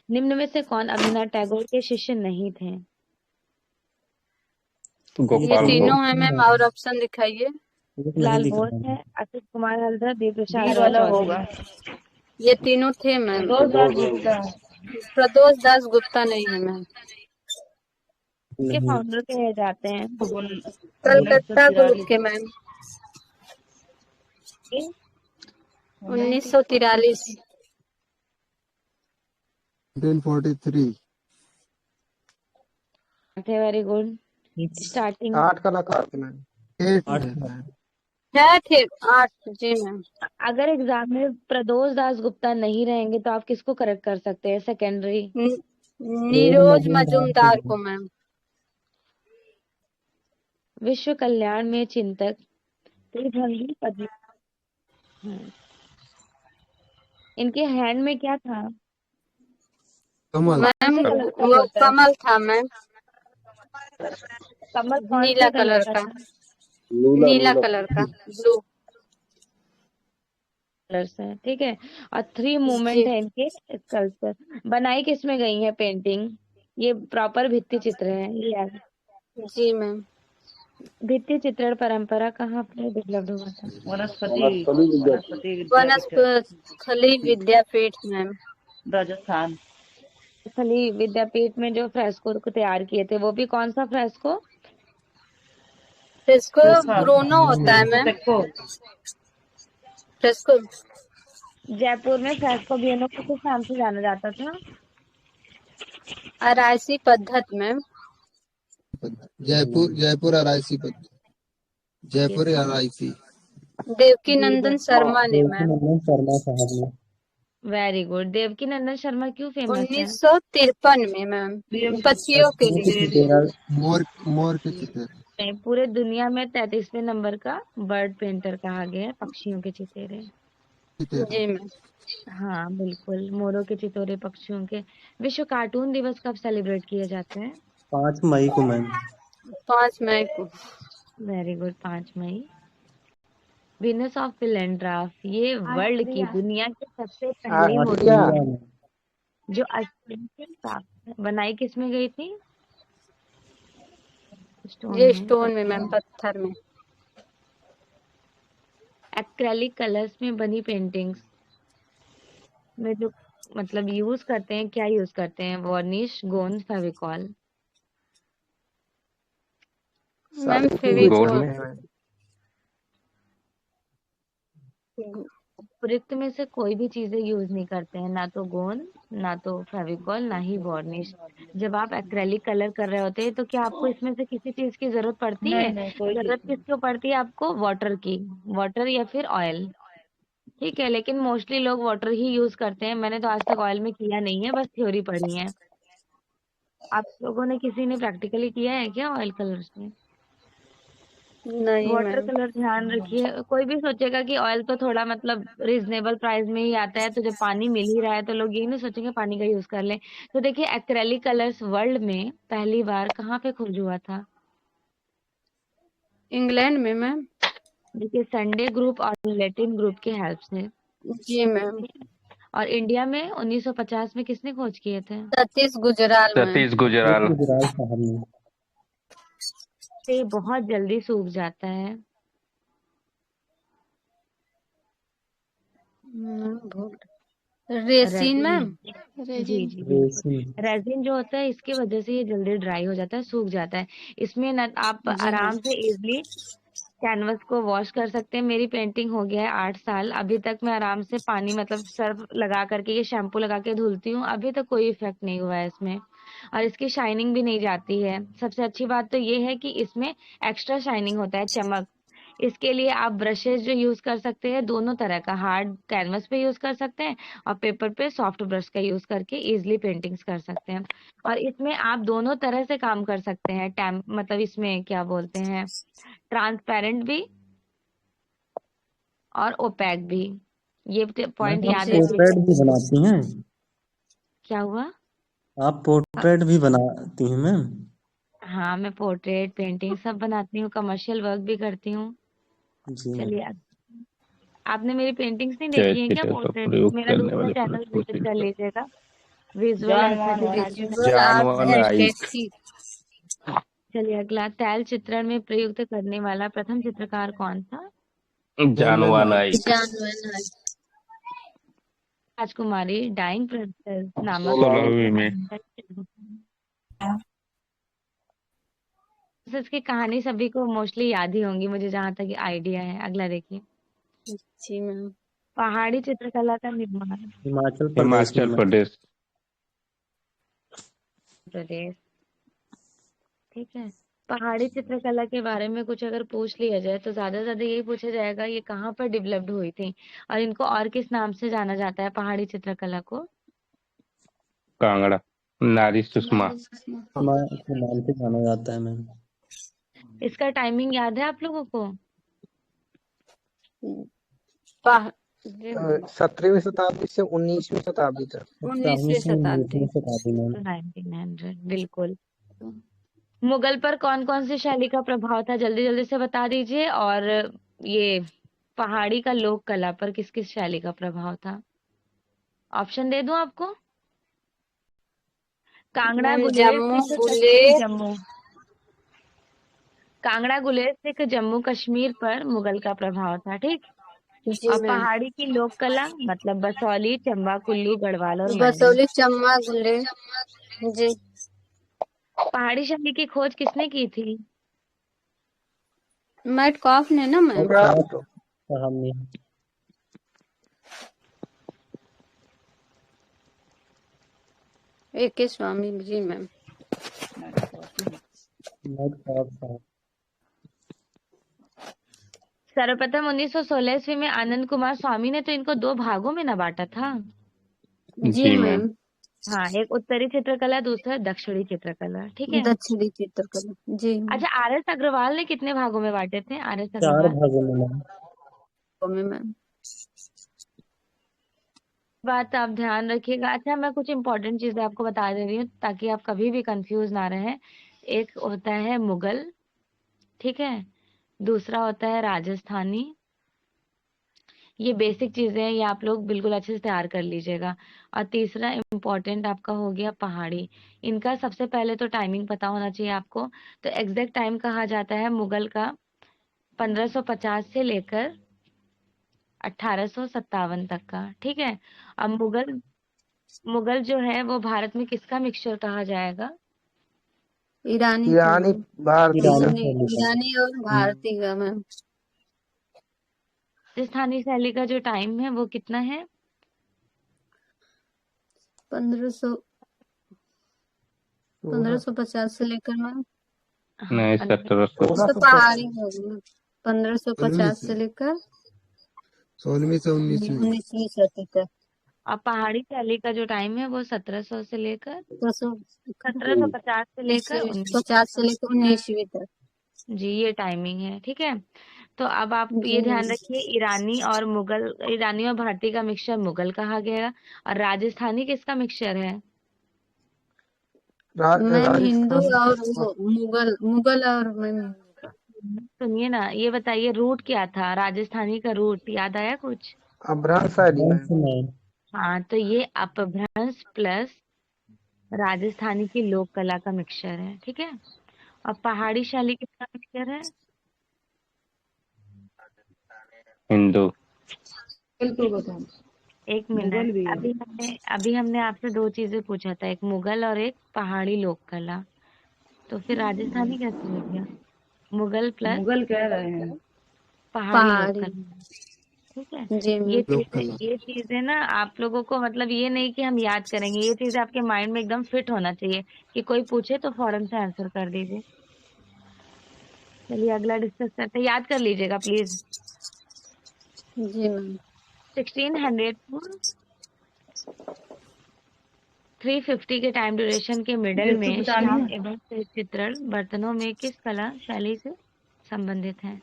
निम्न में से कौन अभिनाथ टैगोर के शिष्य नहीं थे? ये तीनों है मैम, और ऑप्शन दिखाइए। एक नहीं लाल दिख बोस रहा है, असित कुमार हल्दर, देव प्रसाद बी राय वाला चौधरी। होगा। ये तीनों थे मैम। प्रदोष दास गुप्ता। प्रदोष दास गुप्ता नहीं है मैम। के नहीं। फाउंडर कहे जाते हैं? कलकत्ता ग्रुप 1943 के मैम। 1943 1943। 1943। Very good. स्टार्टिंग 8 का लगा देना। 8 8 है मैम। है थे 8। जी मैम। अगर एग्जाम में प्रदोष दास गुप्ता नहीं रहेंगे तो आप किसको करेक्ट कर सकते हैं सेकेंडरी? नीरोज मजूमदार को मैम। विश्व कल्याण में चिंतक त्रिभंगी पद्म। हम्म, इनके हैंड में क्या था? कमल। मैम कौन से कलर का वो होता है? कमल था मैम। कमल कौन नीला से कलर कलर का का। था? नीला कलर का ब्लू। कलर से, ठीक है। और 3 जी मूवमेंट है इनके स्कल्पचर। बनाई किस में गई है पेंटिंग? ये प्रॉपर भित्ति चित्र है ये। जी मैम। भित्ति चित्रण परंपरा कहाँ पे डेवलप हुआ था? वनस्पति विद्यापीठ वनस्थली विद्यापीठ मैम। राजस्थान। स्थली विद्यापीठ में जो फ्रेस्को को तैयार किए थे वो भी कौन सा फ्रेस्को? फ्रेस्को ब्रूनो होता है मैम। सेको फ्रेस्को जयपुर में फ्रेस्को बिएनो को किस नाम से जाना जाता था? आराइसी पद्धत मैम। जयपुर आरआईसी पद्धति। जयपुर आरआईसी। देवकी नंदन शर्मा ने देवकी मैम। नंदन शर्मा साहब ने। Very good. देवकी नंदन शर्मा क्यों फेमस है? 1953 में मैम। पक्षियों के पक्षियों के लिए। चितेरा। मोर के चित्र। पूरे दुनिया में 33वें नंबर का बर्ड पेंटर कहा गया है, पक्षियों के चितेरे। जी मैम। हाँ बिल्कुल, मोरों के चितोरे पक्षियों के। विश्व कार्टून दिवस कब सेलिब्रेट किए जाते हैं? 5 मई को मैम। 5 मई को। वेरी गुड, 5 मई। वीनस ऑफ पिलेंड्राफ ये वर्ल्ड की दुनिया की सबसे पहली मूर्ति आर्टिया। ऑस्ट्रेलिया में। जो अस्ट्रेलिया से प्राप्त है। बनाई किस में गई थी? स्टोन ये में, स्टोन में पत्थर मैम, में। पत्थर में। एक्रेलिक कलर्स में बनी पेंटिंग्स में जो मतलब यूज करते हैं, क्या यूज करते हैं? वार्निश, गोंद, फेविकॉल। मैम सारे गोल्ड फेविकोल। में है मैम। उपयुक्त में से कोई भी चीजें यूज नहीं करते हैं, ना तो गोंद, ना तो फेविकॉल, ना ही वार्निश। जब आप एक्रेलिक कलर कर रहे होते हैं तो क्या आपको इसमें से किसी चीज की जरूरत पड़ती है? नहीं कोई चीज जरूरत नहीं। किसको पड़ती है आपको? वाटर की। वाटर या फिर ऑयल। ठीक है, लेकिन मोस्टली लोग वाटर ही यूज करते हैं। मैंने तो आज तक ऑयल में किया नहीं है, बस थ्योरी पढ़ी है। आप लोगों ने किसी ने प्रैक्टिकली किया है क्या ऑयल कलर से? नहीं वाटर मैम। कलर ध्यान रखिए। कोई भी सोचेगा कि ऑयल तो थोड़ा मतलब रिजनेबल प्राइस में ही आता है, तो जब पानी मिल ही रहा है तो लोग यही नहीं सोचेंगे पानी का यूज कर लें। तो देखिए, एक्रेलिक कलर्स वर्ल्ड में पहली बार कहाँ पे खोज हुआ था? इंग्लैंड में मैम। देखिए, संडे ग्रुप और लैटिन ग्रुप के हेल्प से। जी मैम। और इंडिया में 1950 में किसने खोज किए थे? सतीश गुजराल मैम। सतीश गुजराल। गुजराल साहब ने। ये बहुत जल्दी सूख जाता है। भूल। Resin resin. मैम। जी रेजिन। जी बिल्कुल। रेसिन। रेजिन जो होता है इसकी वजह से ये जल्दी ड्राई हो जाता है, सूख जाता है। इसमें न आप जी मैम। आराम से इजली कैनवस को वॉश कर सकते हैं। मेरी पेंटिंग हो गया है 8 साल, अभी तक मैं आराम से पानी मतलब सर्फ लगा करके, ये शैम्पू लगा के धुलती हूँ, अभी तक कोई इफेक्ट नहीं हुआ है इसमें। और इसकी शाइनिंग भी नहीं जाती है। सबसे अच्छी बात तो ये है कि इसमें एक्स्ट्रा शाइनिंग होता है, चमक। इसके लिए आप ब्रशेस जो यूज कर सकते हैं, दोनों तरह का, हार्ड कैनवस पे यूज कर सकते हैं और पेपर पे सॉफ्ट ब्रश का यूज करके इजिली पेंटिंग्स कर सकते हैं। और इसमें आप दोनों तरह से काम कर सकते हैं। टैम मतलब इसमें क्या बोलते हैं, ट्रांसपेरेंट भी और ओपैक भी। ये पॉइंट मैम आप याद जी। रखिएगा। पोर्ट्रेट भी बनाती हैं? क्या हुआ? आप पोर्ट्रेट भी बनाती हैं मैम? हाँ, मैं पोर्ट्रेट पेंटिंग सब बनाती हूँ, कमर्शियल वर्क भी करती हूँ। जी मैम। चलिए, आपने मेरी पेंटिंग्स नहीं देखी है क्या? कैपिटल का पोर्ट्रेट प्रयोग मेरा करने दूसरा वाले चैनल विजिट प्रोसीड कर करो। लीजिएगा। विजुअल जानवान एस्थेटिक वाला। आर्ट में। विजुअल आर्ट जानवर नाइट। एस्थेटिक। चलिए अगला, तैल चित्रण में प्रयुक्त करने वाला प्रथम चित्रकार कौन था? जानवर नाइक। जानवर। राजकुमारी डाइंग प्रिंसेस नामक 16वीं में। प्रिंसेस की कहानी सभी को मोस्टली याद ही होंगी, मुझे जहां तक आइडिया है। अगला देखिए, जी मैम। पहाड़ी चित्रकला का निर्माण। हिमाचल प्रदेश में हिमाचल मैम। प्रदेश। प्रदेश, ठीक है। पहाड़ी चित्रकला के बारे में कुछ अगर पूछ लिया जाए तो ज्यादा से ज्यादा यही पूछा जाएगा ये कहाँ पर डेवलप्ड हुई थी, और इनको और किस नाम से जाना जाता है पहाड़ी चित्रकला को? कांगड़ा, नारी सुषमा। सुषमा के नाम से जाना जाता है मैम। इसका टाइमिंग याद है आप लोगों को? जी 17वीं शताब्दी से 19वीं शताब्दी तक। 19वीं शताब्दी। 19वीं शताब्दी मैम। 1900, बिल्कुल। मुगल पर कौन कौन सी शैली का प्रभाव था, जल्दी जल्दी से बता दीजिए। और ये पहाड़ी का लोक कला पर किस किस शैली का प्रभाव था? ऑप्शन दे दूं आपको? कांगड़ा मैम गुलेर जम्मू सिख कश्मीर गुलेर। जम्मू कांगड़ा गुलेर सिख जम्मू कश्मीर पर मुगल का प्रभाव था, ठीक। जी और मैम। पहाड़ी की लोक कला मतलब बसौली, चंबा, कुल्लू, गढ़वाल और मंडी। बसौली, चम्बा, गुलेर। जी। पहाड़ी शैली की खोज किसने की थी? मैटकॉफ ने ना मैम। क्राफ्ट। साहब ने। AK Swami ji ma'am. Metcalfe साहब। सर्वप्रथम 1916 ईस्वी में आनंद कुमार स्वामी ने तो इनको दो भागों में ना बांटा था। जी जी मैम। मैम। हाँ, एक उत्तरी चित्रकला, दूसरा दक्षिणी चित्रकला, ठीक है। दक्षिणी चित्रकला। जी मैम। अच्छा, RS अग्रवाल ने कितने भागों में बांटे थे? RS 4 अग्रवाल भागों में मैम। मैम। बात आप ध्यान रखिएगा। अच्छा, मैं कुछ इंपॉर्टेंट चीजें आपको बता दे रही हूँ ताकि आप कभी भी कंफ्यूज ना रहे। एक होता है मुगल, ठीक है। दूसरा होता है राजस्थानी। ये बेसिक चीजें हैं, ये आप लोग बिल्कुल अच्छे से तैयार कर लीजिएगा। और तीसरा इम्पोर्टेंट आपका हो गया पहाड़ी। इनका सबसे पहले तो टाइमिंग पता होना चाहिए आपको। तो एग्जैक्ट टाइम कहा जाता है मुगल का 1550 से लेकर 1857 तक का, ठीक है। अब मुगल मुगल जो है वो भारत में किसका मिक्सचर कहा जाएगा? ईरानी का ईरानी, मैम। भारतीय का। ईरानी नहीं, शैली का। ईरानी और भारतीय का मैम। राजस्थानी शैली का जो टाइम है वो कितना है? 1550 से लेकर मैम। हाँ, नहीं, 1700। तो पहाड़ी होगी। 1550 से लेकर 16वीं से 19वीं। 19वीं सदी तक। अब पहाड़ी शैली का जो टाइम है वो 1700 से लेकर 1750 से लेकर 50 से लेकर 19वीं तक। जी, ये टाइमिंग है, ठीक है। तो अब आप जी ये ध्यान मैम। रखिए, ईरानी और भारतीय का मिक्सचर मुगल कहा गया। और राजस्थानी किसका मिक्सचर है? मैम हिंदू राजस्थान। और वो मुगल मुगल और मैम। सुनिए ना, ये बताइए रूट क्या था राजस्थानी का? रूट याद आया कुछ? अपभ्रंश शैली भ्रंश में। मैम। हाँ, तो ये अपभ्रंश प्लस राजस्थानी की लोक कला का मिक्सचर है, ठीक है। और पहाड़ी शैली किसका मिक्सचर है? हिंदू। एक मिनट, अभी हमने आपसे दो चीजें पूछा था, एक मुगल और एक पहाड़ी लोक कला। तो फिर राजस्थानी कैसे हो गया? मुगल प्लस मुगल कह रहे हैं। पहाड़ी लोक पहाड़ी। कला, ठीक है। जी मैम। ये चीजें ना आप लोगों को मतलब ये नहीं कि हम याद करेंगे, ये चीजें आपके माइंड में एकदम फिट होना चाहिए कि कोई पूछे तो फौरन से आंसर कर दीजिए। चलिए अगला डिस्कस करते हैं, याद कर लीजिएगा प्लीज। Ji ma'am. 1600 टू 350 के टाइम ड्यूरेशन के मिडल में श्याम मेसोपोटामिया। एवं शिल्प चित्रण बर्तनों में किस कला शैली से संबंधित है?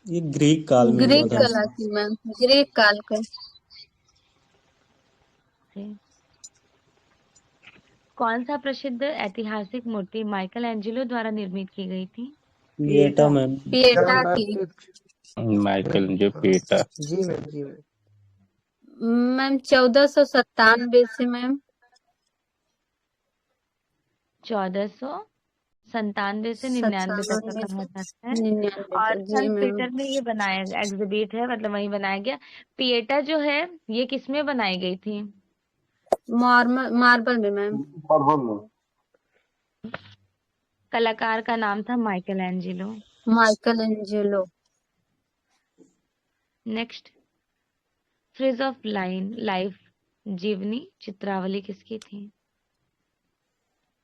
ये ग्रीक काल में हुआ ग्रीक था। कला की मैम। ग्रीक काल का। कौन सा प्रसिद्ध ऐतिहासिक मूर्ति माइकल एंजेलो द्वारा निर्मित की गई थी? Pieta ma'am. पिएटा की। माइकल जो पीटा। जी मैम, जी मैम। मैम 1497 से मैम। 1497 से 99 तक का 97 कहा से जाता है। 99 और तक। जी सेंट मैम। पीटर में ये बनाया एग्जिबिट है, मतलब वहीं बनाया गया। पिएटा जो है ये किसमें बनाई गई थी? मार्बल में मैम। कलाकार का नाम था Michael Angelo. Michael Angelo. Next, phrase of life, जीवनी चित्रावली किसकी थी?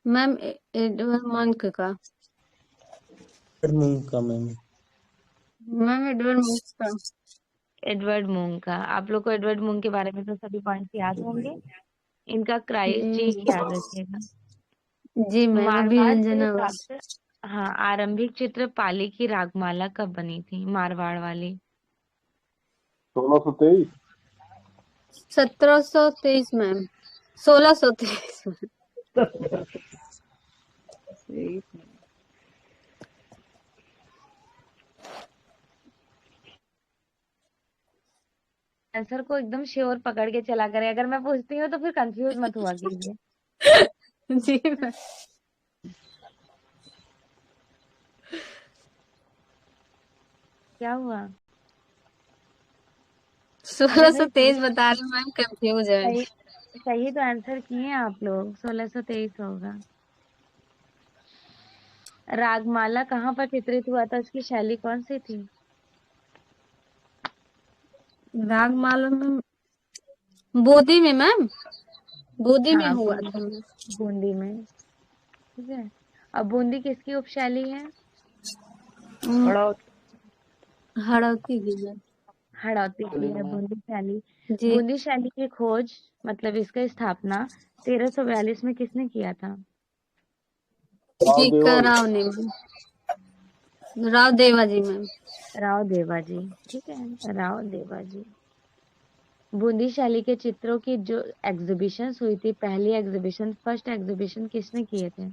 मैम एडवर्ड मंक का। मूंग का मैम। मैम एडवर्ड मंक का। एडवर्ड मूंग का। आप लोग को एडवर्ड मूंग के बारे में तो सभी पॉइंट्स याद होंगे। इनका चीफ याद रखिएगा। जी मैम, अभी मारवाड़ से अंजना हुआ। प्राप्त हाँ, आरंभिक चित्र पाली की रागमाला कब बनी थी? मारवाड़ वाली। 1623। 1723 मैम। 1623। आंसर को एकदम श्योर पकड़ के चला करें। अगर मैं पूछती हूँ तो फिर कंफ्यूज मत हुआ कीजिए। जी मैम। क्या हुआ? 1623 बता रहे मैम, कंफ्यूज है। सही तो आंसर किए आप लोग। 1623 होगा। रागमाला कहाँ पर चित्रित हुआ था? उसकी शैली कौन सी थी? रागमाला में बूंदी में मैम, बूंदी में हाँ, हुआ था। बूंदी में। ठीक है। अब बूंदी किसकी उपशैली है? हड़ौती की मैम। हड़ौती की है बूंदी शैली। जी। बूंदी शैली की खोज मतलब इसका स्थापना 1342 में किसने किया था? जी राव ने मैम, राव देवाजी मैम। राव देवाजी। ठीक है, राव देवाजी। बूंदी शैली के चित्रों की जो एग्जीबिशन हुई थी, पहली एग्जीबिशन, फर्स्ट एग्जीबिशन किसने किए थे?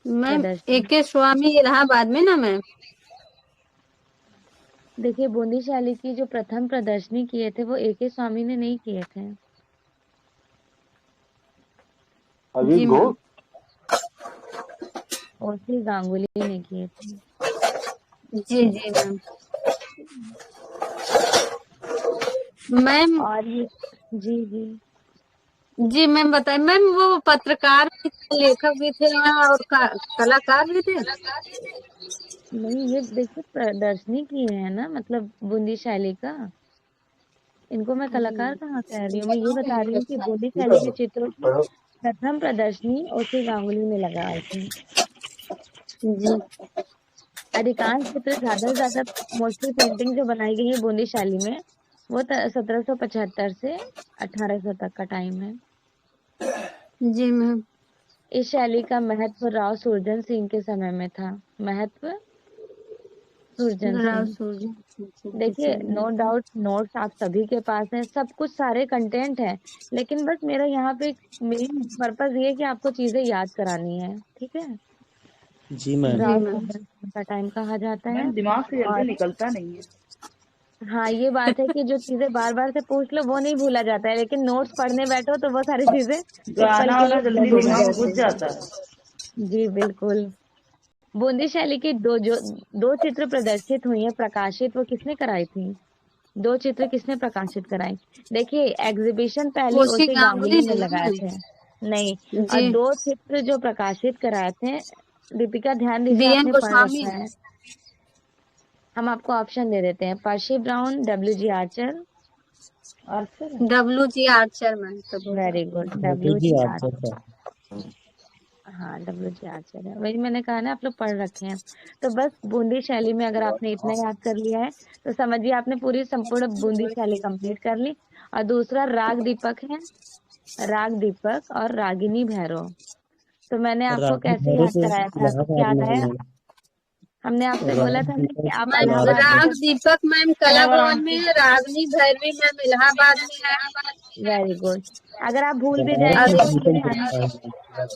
मैम प्रदर्शनी। AK स्वामी इलाहाबाद में ना मैम। देखिए, बूंदी शैली की जो प्रथम प्रदर्शनी किए थे वो AK स्वामी ने नहीं किए थे। जी मैम। ओसी गांगुली ने किए थे। जी जी मैम। मैम और ये जी जी जी मैम बताइए मैम, वो पत्रकार भी थे, लेखक भी थे और कलाकार भी थे। नहीं, ये देखिए प्रदर्शनी की है ना, मतलब बूंदी शैली का। इनको मैं कलाकार कहाँ कह रही हूँ? मैं ये बता रही हूँ कि बूंदी शैली के चित्रों की प्रथम प्रदर्शनी ओसी गांगुली ने लगाई थी। जी। अधिकांश चित्र ज्यादा से ज्यादा मोस्टली पेंटिंग जो बनाई गई है बूंदी शैली में वो 1775 से 1800 तक का टाइम है। जी मैम। इस शैली का महत्व राव सुरजन सिंह के समय में था। महत्व सुरजन राव सिंह। सूरजन। देखिए, नो डाउट नोट्स आप सभी के पास हैं, सब कुछ सारे कंटेंट है, लेकिन बस मेरा यहाँ पे मेन पर्पस ये है कि आपको चीजें याद करानी है। ठीक है। जी मैम। राव सुरजन सिंह का टाइम कहा जाता है। मैम दिमाग से जल्दी और निकलता नहीं है। हाँ, ये बात है कि जो चीजें बार बार से पूछ लो वो नहीं भूला जाता है, लेकिन नोट्स पढ़ने बैठो तो वो सारी चीजें एक पल गाना के वाना लिए जल्दी याद हो दिमाग में जाती घुस हैं। जाता है। जी बिल्कुल। बूंदी शैली की दो चित्र प्रदर्शित हुई है, प्रकाशित, वो किसने कराई थी? दो चित्र किसने प्रकाशित कराई? देखिए, एग्जीबिशन पहली ओसी ओसी गांगुली गांगुली ने ने लगाए मैम। थे। नहीं, और जी। दो चित्र जो प्रकाशित कराए थे, दीपिका ध्यान दीजिए, DN आपने पढ़ गोस्वामी। रखा है। हम आपको ऑप्शन दे देते हैं, Percy Brown, WG Archer. WG Archer ma'am. Very good, जी WG आप आर्चर। सर। हाँ, WG आर्चर है, वही मैंने कहा ना, आप लोग पढ़ रखे हैं। तो बस बूंदी शैली में अगर आपने इतना याद कर लिया है तो समझिए आपने पूरी संपूर्ण बूंदी शैली कंप्लीट कर ली। और दूसरा राग दीपक है, राग दीपक और रागिनी भैरव। तो मैंने आपको रानी कैसे भैरव याद तो कराया था? कुछ इलाहाबाद याद में है आया? मैम। हमने आपसे बोला राग था ना कि दीपक आप मैम इलाहाबाद में राग जब दीपक मैम कला भवन में है, रागनी भैरवी मैम इलाहाबाद में है। Very good. अगर आप भूल भी बनारस जाएंगे में तो ये दीपक ध्यान, जलता है मैम।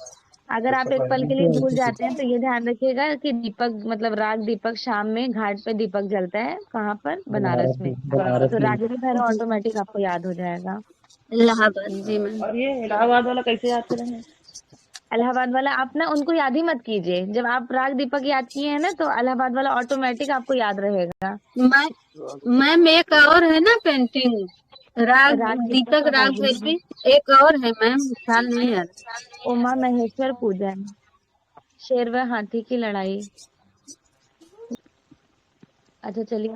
अगर आप एक पल के लिए भूल जाते हैं तो ये ध्यान रखिएगा कि दीपक मतलब राग दीपक शाम में घाट पे दीपक जलता है, कहाँ पर? बनारस में। बनारस तो में। रागिनी भैरव ऑटोमेटिक आपको याद हो जाएगा। इलाहाबाद। जी मैम। और ये इलाहाबाद वाला कैसे याद करेंगे? इलाहाबाद वाला आप ना उनको याद ही मत कीजिए। जब आप राग दीपक याद किए हैं ना तो इलाहाबाद वाला ऑटोमेटिक आपको याद रहेगा। मैम एक और है ना पेंटिंग, राग राग दीपक दीपक और राग रागिनी, भैरवी। एक और है मैम, ख्याल नहीं आ रहा। उमा महेश्वर पूजन। शेर व हाथी की लड़ाई। अच्छा चलिए,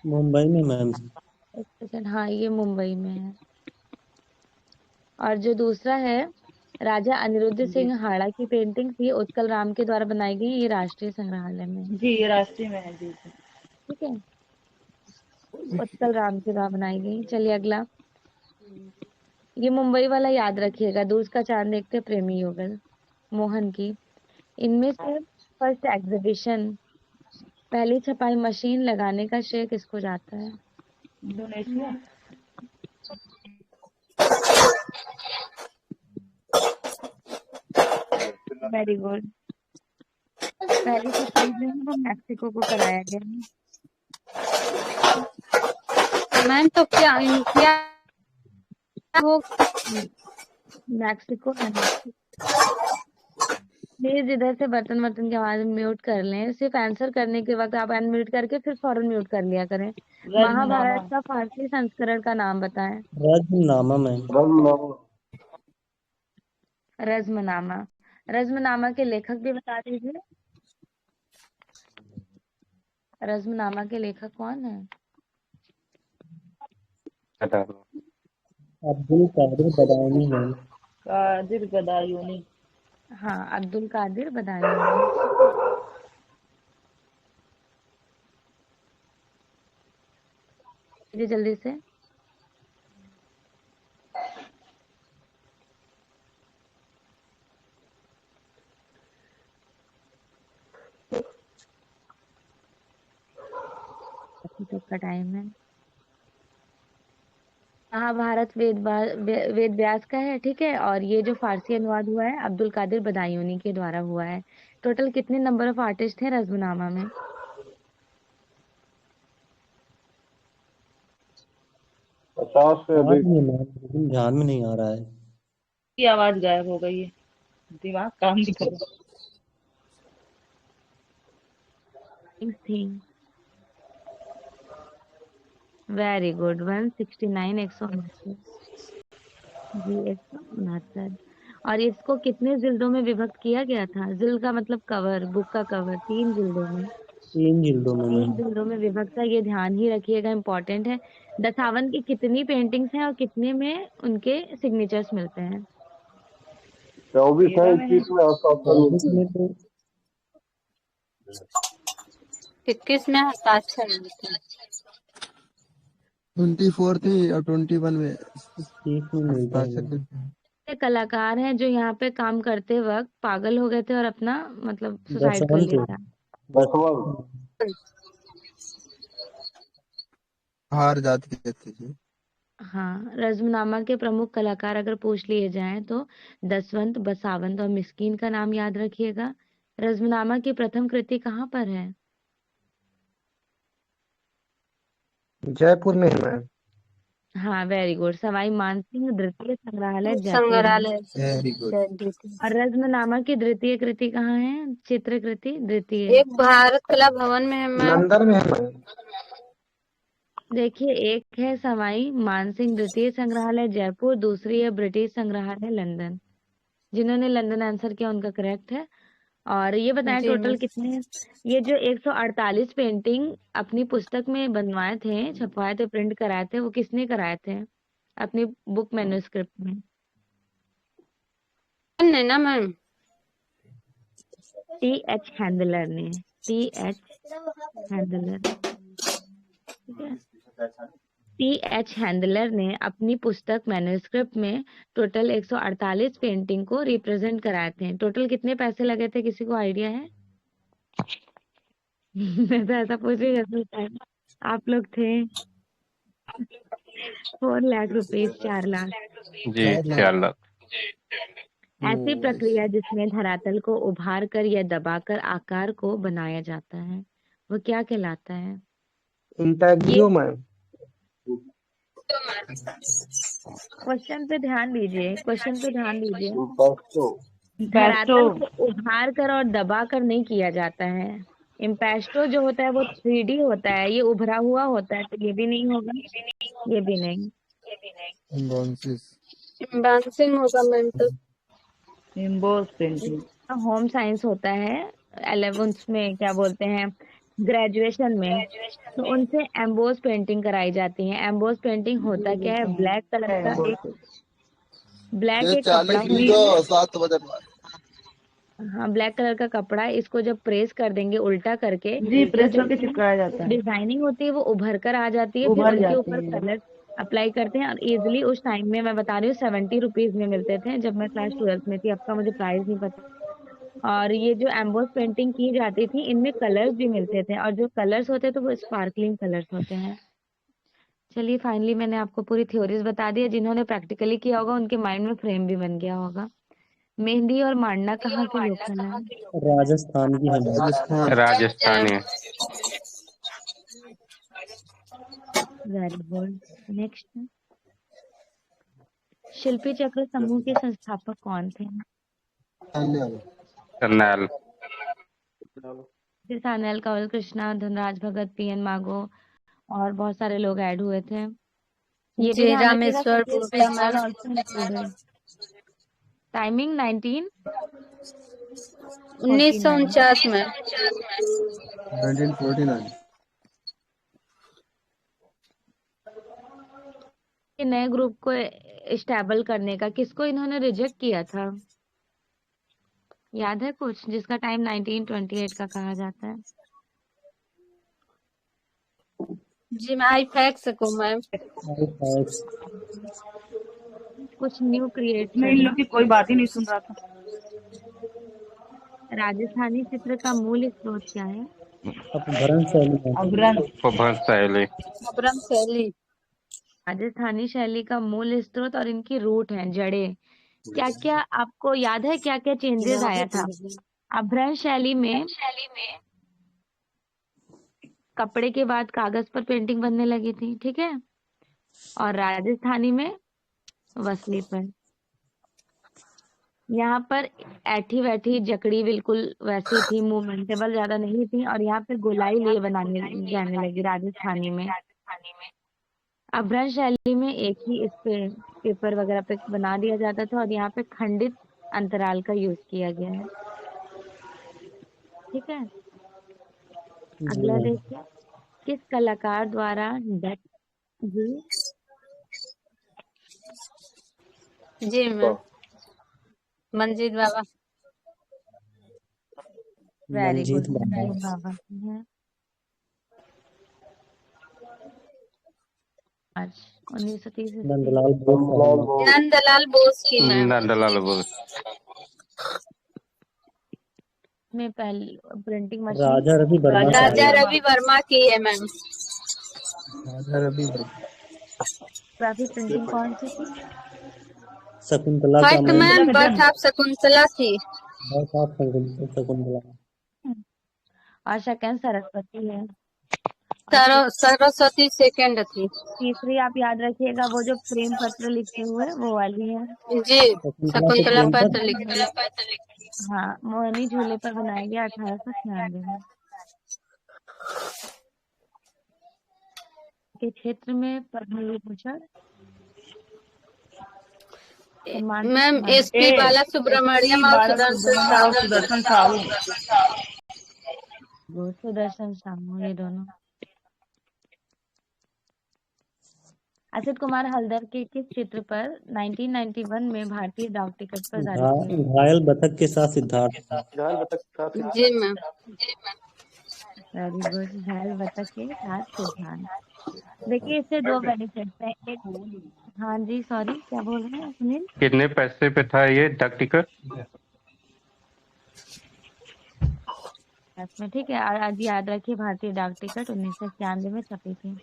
मुंबई में मैम। एक सेकंड, हाँ ये मुंबई में है। और जो दूसरा है, राजा अनिरुद्ध सिंह हाड़ा की पेंटिंग थी, उत्कल राम के द्वारा बनाई गई, ये राष्ट्रीय संग्रहालय में है। जी ये राष्ट्रीय में है जी। ठीक है, उत्कल राम के द्वारा बनाई गई। चलिए अगला, ये मुंबई वाला याद रखिएगा, दूज का चांद देखते प्रेमी युगल, मोहन की। इनमें से फर्स्ट एग्जीबिशन, पहली छपाई मशीन लगाने का श्रेय किसको जाता है? इंडोनेशिया। Very good. पहली छपाई जो है वो मैक्सिको को कराया गया है। मैम तो क्या वो मैक्सिको है। प्लीज इधर से बर्तन वर्तन की आवाज म्यूट कर लें, सिर्फ आंसर करने के वक्त आप अनम्यूट करके फिर फौरन म्यूट कर लिया करें। रजमनामा। महाभारत का फारसी संस्करण का नाम बताएं। रजनामा मैम। रज़्मनामा। रज़्मनामा के लेखक भी बता दीजिए। रज़्मनामा के लेखक कौन है? बता दो। अब्दुल कादिर बदायूनी मैम। कादिर बदायूनी। हाँ, अब्दुल कादिर बदायूनी। जी जल्दी से। अभी तक का टाइम है। महाभारत वेद व्यास का है, ठीक है, और ये जो फारसी अनुवाद हुआ है अब्दुल कादिर बदायूनी के द्वारा हुआ है। टोटल कितने नंबर ऑफ आर्टिस्ट थे रज़्मनामा में? 50 से याद अधिक। नहीं मैम, लेकिन ध्यान में नहीं आ रहा है। की आवाज गायब हो गई है, दिमाग काम नहीं कर रहा। थी वेरी गुड, 169, 169 जी, 169। और इसको कितने जिल्दों में विभक्त किया गया था? जिल्द का मतलब कवर, बुक का कवर। 3 जिल्दों में। 3 जिल्दों में 3 मैम। जिल्दों में विभक्त है, ये ध्यान ही रखिएगा, इम्पोर्टेंट है। दसावन की कितनी पेंटिंग्स हैं और कितने में उनके सिग्नेचर्स मिलते हैं? 24 है, 13 में है। 21 में हस्ताक्षर मिलते हैं। में तो 21 में हस्ताक्षर मिलते हैं। 24 थी और 21 में 30 में मिलता है हस्ताक्षर मैम। मिलते हैं। ये कलाकार हैं जो यहाँ पे काम करते वक्त पागल हो गए थे और अपना मतलब सुसाइड कर दसवन लिया के। था। दसवन। हार जाती कहते थे। हाँ, रज़्मनामा के प्रमुख कलाकार अगर पूछ लिए जाएं तो दसवंत, बसावंत और मिस्कीन का नाम याद रखिएगा। रज़्मनामा की प्रथम कृति कहाँ पर है? जयपुर में है मैम। हाँ वेरी गुड, सवाई मानसिंह द्वितीय संग्रहालय जयपुर है। संग्रहालय वेरी गुड। और रज़्मनामा की द्वितीय कृति कहाँ है? चित्र कृति द्वितीय। एक भारत कला भवन में है मैम। लंदन में है मैम। देखिए, एक है सवाई मानसिंह द्वितीय संग्रहालय जयपुर, दूसरी है ब्रिटिश संग्रहालय लंदन। जिन्होंने लंदन आंसर किया उनका करेक्ट है। और ये बताएं जी टोटल मैम। कितने, ये जो 148 पेंटिंग अपनी पुस्तक में बनवाए थे, छपवाए थे, प्रिंट कराए थे, वो किसने कराए थे अपनी बुक मैन्युस्क्रिप्ट में? नहीं ना मैम। T.H. हैंडलर ने। T.H. हैंडलर, ठीक है। T.H. हैंडलर ने अपनी पुस्तक मैन्युस्क्रिप्ट में टोटल 148 पेंटिंग को रिप्रेजेंट कराए थे। टोटल कितने पैसे लगे थे, किसी को आइडिया है? मैं तो ऐसा पूछ रही जैसे टाइम आप लोग थे। 4 लाख रुपीज, 4 लाख। जी 4 लाख। ऐसी प्रक्रिया जिसमें धरातल को उभार कर या दबाकर आकार को बनाया जाता है, वो क्या कहलाता है? ये इंटाग्रियो मैम। क्वेश्चन पे ध्यान दीजिए, क्वेश्चन पे ध्यान दीजिए। इम्पेस्टो। पेस्टो। धरातल को उभार कर और दबा कर नहीं किया जाता है। इम्पेस्टो जो होता है वो 3D होता है, ये उभरा हुआ होता है, तो ये भी नहीं होगा, ये भी नहीं। इम्बॉन्सिस। डांसिंग होगा मैम तो। Emboss painting. होम साइंस होता है 11th में, क्या बोलते हैं, ग्रेजुएशन में, तो उनसे एम्बोस पेंटिंग कराई जाती है। एम्बोस पेंटिंग होता क्या है, ब्लैक कलर का एक कपड़ा होता है। 7 बजे। हाँ, ब्लैक कलर का कपड़ा, इसको जब प्रेस कर देंगे उल्टा करके, जी, तो प्रेस जो करके चिपकाया जाता है, डिजाइनिंग होती है वो उभर कर आ जाती है, फिर उभर उनके जाते ऊपर हैं। कलर अप्लाई करते हैं। और इजिली उस टाइम में, मैं बता रही हूँ, 70 रुपीज में मिलते थे जब मैं क्लास 12th में थी। अब का मुझे प्राइस नहीं पता। और ये जो एम्बोस पेंटिंग की जाती थी, इनमें कलर्स भी मिलते थे, और जो कलर्स होते थे वो स्पार्कलिंग कलर्स होते हैं। चलिए, फाइनली मैंने आपको पूरी थ्योरीज बता दी है। जिन्होंने प्रैक्टिकली किया होगा उनके माइंड में फ्रेम भी बन गया होगा। मेहंदी और मांडना कहाँ की लोकल है? राजस्थान की हमारी। राजस्थान। राजस्थानी है। Very good. नेक्स्ट, शिल्पी चक्र समूह के संस्थापक कौन थे? करनाल। फिर सान्याल, कंवल कृष्णा, धनराज भगत, पीएन मागो और बहुत सारे लोग ऐड हुए थे। ये भी जी, ध्यान रखिएगा, Rameshwar Satish Gupta Jaiswal ma'am. Also included. Timing 1949। 1949 में। 1949। ये नए ग्रुप को स्टेबल करने का किसको इन्होंने रिजेक्ट किया था, याद है कुछ, जिसका टाइम 1928 का कहा जाता है? जी, मैं आई फैक्स को मैम। कुछ न्यू क्रिएट मैं इन करना। लोग की कोई बात ही नहीं सुन रहा था। राजस्थानी चित्र का मूल स्रोत क्या है? अपभ्रंश शैली है। अभ्रंश। उपभ्रंश शैली। अब्रम शैली। राजस्थानी शैली का मूल स्रोत और इनकी रूट है, जड़ें। क्या क्या आपको याद है, क्या क्या चेंजेस आया था? अभ्रंश शैली में कपड़े के बाद कागज पर पेंटिंग बनने लगी थी, ठीक है, और राजस्थानी में वसली पर। यहाँ पर ऐठी वैठी जकड़ी बिल्कुल वैसी थी, मूवमेंटेबल ज्यादा नहीं थी, और यहाँ पे गोलाई लिए बनाने जाने लगी राजस्थानी में। अभ्रंश शैली में एक ही इस पे पेपर वगैरह पे बना दिया जाता था, और यहाँ पे खंडित अंतराल का यूज किया गया है, ठीक है। जी अगला मैम। देखिए, किस कलाकार द्वारा डच जी जी मैम, मंजीत बाबा। वेरी मंजीत गुड, बाबा। मंजीत बाबा की है। आज 1930 ईस्वी नंदलाल बोस साहब। नंदलाल बोस की मैम। नंदलाल बोस। में पहली प्रिंटिंग मशीन। राजा रवि वर्मा राजा साहब। रवि वर्मा की है ma'am. Raja Ravi Varma. Graphic printing कौन सी थी? शकुंतला का first ma'am. Ma'am birth of Shakuntala थी। बस आप शकुंतला। और सेकंड सरस्वती है। और सरस्वती सेकंड थी। तीसरी आप याद रखिएगा, वो जो प्रेम पत्र लिखे हुए वो वाली है। जी, शकुंतला के शकुंतला प्रेम पत्र पर। लिखे। हाँ, मोहनी झूले पर बनाया गया 1896 में। के क्षेत्र में पद्म विभूषण सम्मान मैम एसपी बाला सुब्रमण्यम और सुदर्शन और साहू। सुदर्शन साहू। सुदर्शन साहू, ये दोनों। असित कुमार हल्दर के किस चित्र पर 1991 में भारतीय डाक टिकट प्रसारित हुए? घायल बतख के साथ सिद्धार्थ। जी मैम। वेरी गुड, घायल बतख के साथ सिद्धांत। देखिए, इससे दो बेनिफिट्स हैं। एक, हाँ जी, सॉरी, क्या बोल रहे हैं सुनील? कितने पैसे पे था ये डाक टिकट? में ठीक है, और आज याद रखिए, भारतीय डाक टिकट 1991 में छपी थी।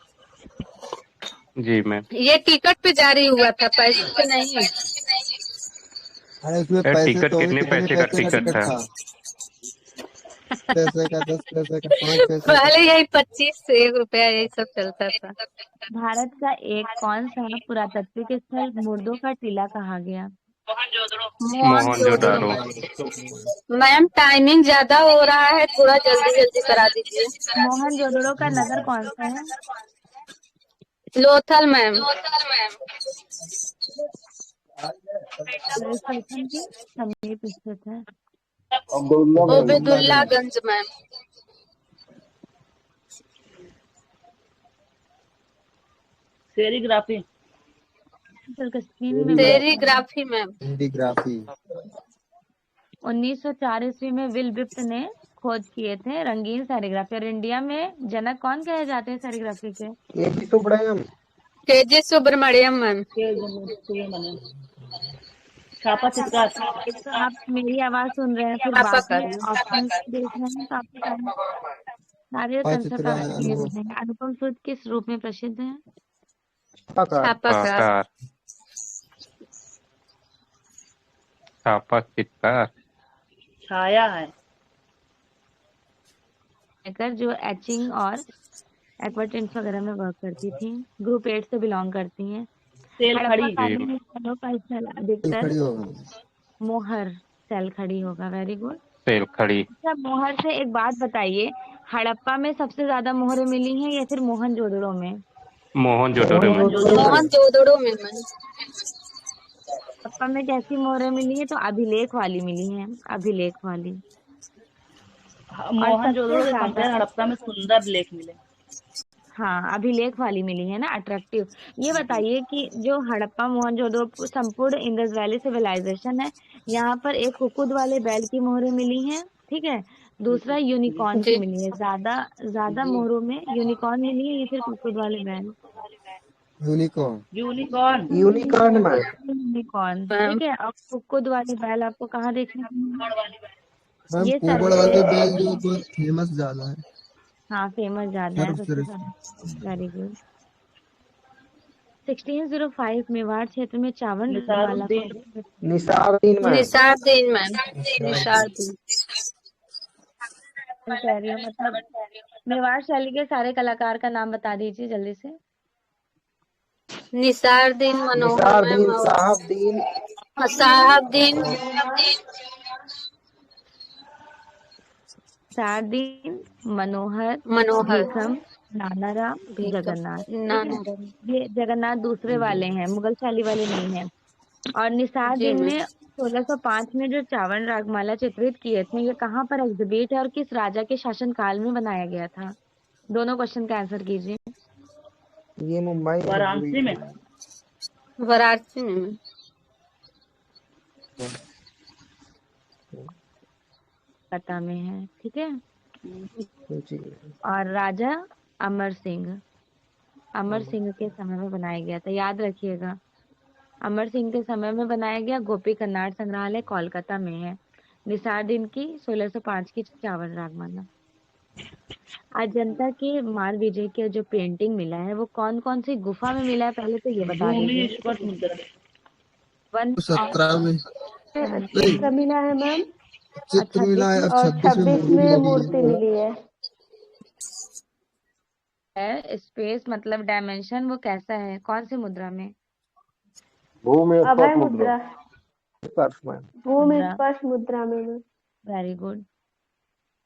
जी मैम। ये टिकट पे जारी हुआ था, पैसे पे नहीं। अरे इसमें पैसे टिकट तो भी कितने कितने पैसे का पैसे का टिकट टिकट था? था? 10 पैसे का, 10 पैसे का, 5 पैसे का। पहले यही 25 से 1 रुपया यही सब चलता था। भारत का एक कौन सा पुरातात्विक स्थल मुर्दों का टीला कहा गया? मोहनजोदड़ो। मोहनजोदारो। मैम टाइमिंग ज्यादा हो रहा है, थोड़ा जल्दी जल्दी करा दीजिए। मोहनजोदड़ो का नगर कौन सा है? लोथल मैम। स्टेशन के समीप स्थित है। ओबेदुल्लागंज मैम। सेरीग्राफी। स्क्रीन में सेरीग्राफी मैम। इंडिग्राफी। 1904 ईस्वी में विल विप्ट ने खोज किए थे रंगीन सेरीग्राफी। और इंडिया में जनक कौन कहे जाते हैं सेरीग्राफी के? K G Subramanyan. K J Subramanyan ma'am. छापा चित्कार। एक तो आप मेरी आवाज सुन रहे हैं, फिर छापा बाकी कर ऑप्शन देख रहे हैं, तो आपको सारे कंसेप्ट आप क्लियर हो जाएंगे। अनुपम सूद किस रूप में प्रसिद्ध है? छापाकार। छापा चित्कार। छाया है। जो एचिंग और एक्वाटिंट्स वगैरह में वर्क करती थी, ग्रुप 8 से बिलोंग करती हैं। सेल हड़प्पा खड़ी। काल में स्थलों का स्थल अधिकतर खड़ी होगा। मोहर सेल खड़ी होगा। Very good. सेल खड़ी। अच्छा, मोहर से एक बात बताइए, हड़प्पा में सबसे ज्यादा मोहरें मिली हैं या फिर मोहनजोदड़ो में? मोहनजोदड़ो में। मोहनजोदड़ो में मैम। हड़प्पा में कैसी मोहरें मिली हैं? तो अभिलेख वाली मिली हैं, अभिलेख वाली। और मोहनजोदड़ो सबसे के ज्यादा कंपेयर हड़प्पा में सुंदर लेख मिले। हाँ, अभिलेख वाली मिली है ना, अट्रैक्टिव। ये बताइए कि जो हड़प्पा मोहनजोदड़ो संपूर्ण इंडस वैली सिविलाइजेशन है, यहाँ पर एक कुकुद वाले बैल की मोहरें मिली हैं, ठीक है। दूसरा यूनिकॉर्न की जी मिली है। ज्यादा मोहरों में यूनिकॉर्न मिली है या फिर कुकुद वाले बैल? यूनिकॉर्न। यूनिकॉर्न। यूनिकॉर्न में। Unicorn, ma'am. ठीक है। और कुकुद वाले बैल आपको कहाँ देखने को मिलेंगे? मैम ये कुबड़ सर्वे वाले बैल जो बहुत फेमस ज्यादा है। हाँ, फेमस ज्यादा है सबसे सर्वश्रेष्ठ। ज्यादा। Very good. 1605 मेवाड़ क्षेत्र में चावल माला को निसारुद्दीन। निसारुद्दीन मैम। निसारुद्दीन मैम। निसारुद्दीन। कह रही हूँ, मतलब मेवाड़ शैली के सारे कलाकार का नाम बता दीजिए जल्दी से। निसारुद्दीन मनोहर मैम निसारुद्दीन, और साहबदीन। साहबदीन। सारदीन, मनोहर, मनोहर। भीखम, नानाराम, जगन्नाथ, ठीक है। नाना। ये जगन्नाथ दूसरे वाले हैं, मुगल शैली वाले नहीं हैं। और जी निसारुद्दीन मैम। ने 1605 में जो चावल रागमाला चित्रित किए थे, ये कहाँ पर एग्जिबिट है और किस राजा के शासनकाल में बनाया गया था? दोनों क्वेश्चन का आंसर कीजिए। ये मुंबई वाराणसी में। वाराणसी में मैम। कलकत्ता में है, ठीक है। जी। और राजा अमर सिंह के समय में बनाया गया था, याद रखिएगा। अमर सिंह के समय में बनाया गया। गोपी कन्नाड संग्रहालय कोलकाता में है। निसारुद्दीन की 1605 की चावल रागमाला। अजंता के मार विजय के जो पेंटिंग मिला है, वो कौन कौन सी गुफा में मिला है, पहले तो ये बता भूमि दीजिए। स्फुट मुद्रा। वन 17 में चित्र मिला है मैम। चित्र मिला है। अब और 26 में 26 मूर्ति में लगी मूर्ति है। मिली है। स्पेस मतलब डायमेंशन, वो कैसा है, कौन सी मुद्रा में? अभय मुद्रा। पर्स में। भूमि मुद्रा। स्पर्श मुद्रा में मैम। Very good.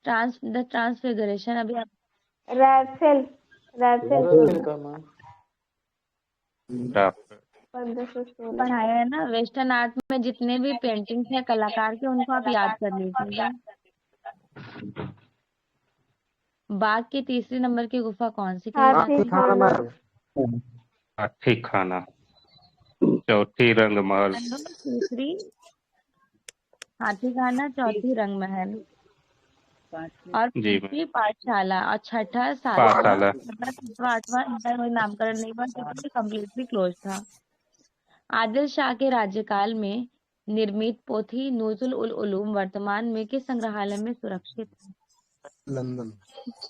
ट्रांसफिगरेशन अभी आप रैफेल। रैफेल का मैम। 1516। पढ़ाया है ना। वेस्टर्न आर्ट में जितने भी पेंटिंग्स हैं कलाकार के, उनको आप याद कर लीजिएगा। बाघ की तीसरी नंबर की गुफा कौन सी कही हाथी जाती है? खाना खाना। मैम। हाथी खाना। चौथी रंगमहल। तीसरी हाथी खाना, चौथी रंगमहल, और जी मैम। पांचवी पाठशाला, और छठा सारनाथ, पाठशाला। सातवां आठवां इनका कोई नामकरण नहीं हुआ क्योंकि कम्प्लीटली क्लोज था। आदिल शाह के राज्यकाल में निर्मित पोथी नूजुल उल उलूम वर्तमान में किस संग्रहालय में सुरक्षित है? लंदन।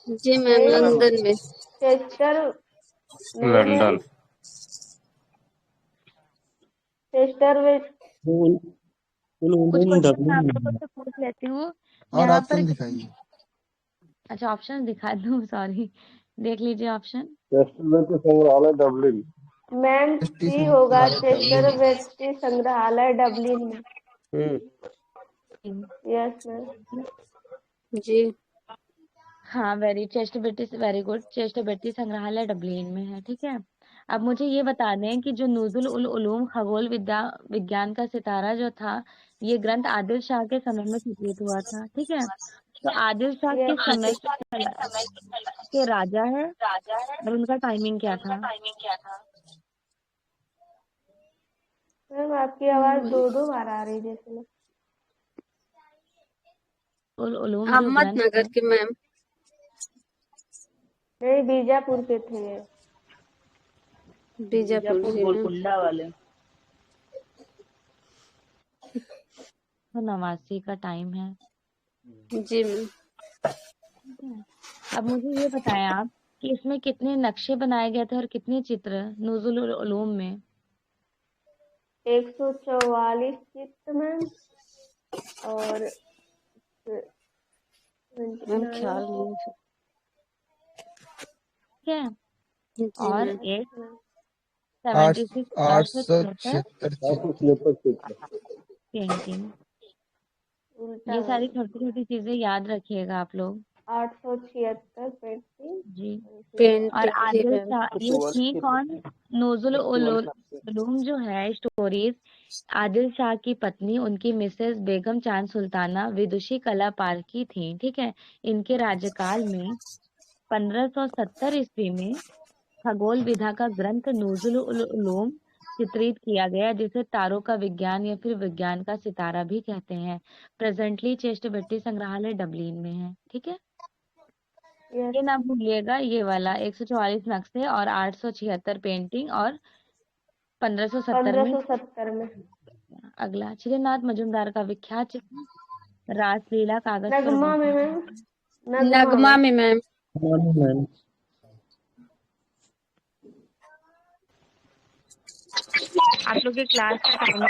जी मैम लंदन में। चेस्टर नहीं मैम। लंदन। चेस्टर वे। कुछ क्वेश्चन आप लोगों से पूछ लेती हूँ और यहाँ पर। ऑप्शन दिखाइए। अच्छा, ऑप्शन दिखा दूँ, सॉरी, देख लीजिए ऑप्शन। मैम सी होगा, चेस्टर वेस्टी संग्रहालय डबलिन में। Yes ma'am. जी। हाँ, वेरी गुड। चेस्ट बेटी संग्रहालय डबलिन में है, ठीक है। अब मुझे ये बता दें कि जो नूजुल उल उलूम खगोल विज्ञान का सितारा जो था, ये ग्रंथ आदिल शाह के समय में चित्रित हुआ था। ठीक है, तो आदिल शाह किस समय के राजा है और उनका टाइमिंग क्या था? मैम आपकी आवाज दो दो बार आ रही जैसे ना। उलूम जो ग्रंथ अहमदनगर के मैम। नहीं, बीजापुर के थे ये। बीजापुर जी मैम। गोलकुंडा वाले। तो नवासी का टाइम है। जी मैम। अब मुझे ये बताएं आप कि इसमें कितने नक्शे बनाए गए थे और कितने चित्र नुज़ुल उलूम में? 144 चित्र मैम, और मैम ख्याल नहीं है। ठीक है, जी और मैम। एक आठ 76 876 पेंटिंग। उल्टा ये सारी मैम। छोटी छोटी चीजें याद रखिएगा आप लोग 876 पेंटिंग। जी। और पेंटिंग जी आदिल मैम। शाह ये थी कौन? नुज़ुल उलूम जो है स्टोरीज, आदिल शाह की पत्नी उनकी मिसेस बेगम चांद सुल्ताना विदुषी कला पारखी थी। ठीक है, इनके राज्यकाल में 1570 ईस्वी में खगोल विधा का ग्रंथ नुज़ुल उलूम चित्रित किया गया, जिसे तारों का विज्ञान या फिर विज्ञान का सितारा भी कहते हैं। प्रेजेंटली चेस्टबेट्टी संग्रहालय डबलिन में है। ठीक है, ये ना भूलिएगा, ये वाला 144 नक्शे और 876 पेंटिंग और 1570 में। 1570 में। अगला, श्रीनाथ मजूमदार का विख्यात चित्र रासलीला कागज पर नगमा में बना। मैम। नगमा नगमा में। में मैम। मैम आप लोग के क्लास का टाइम है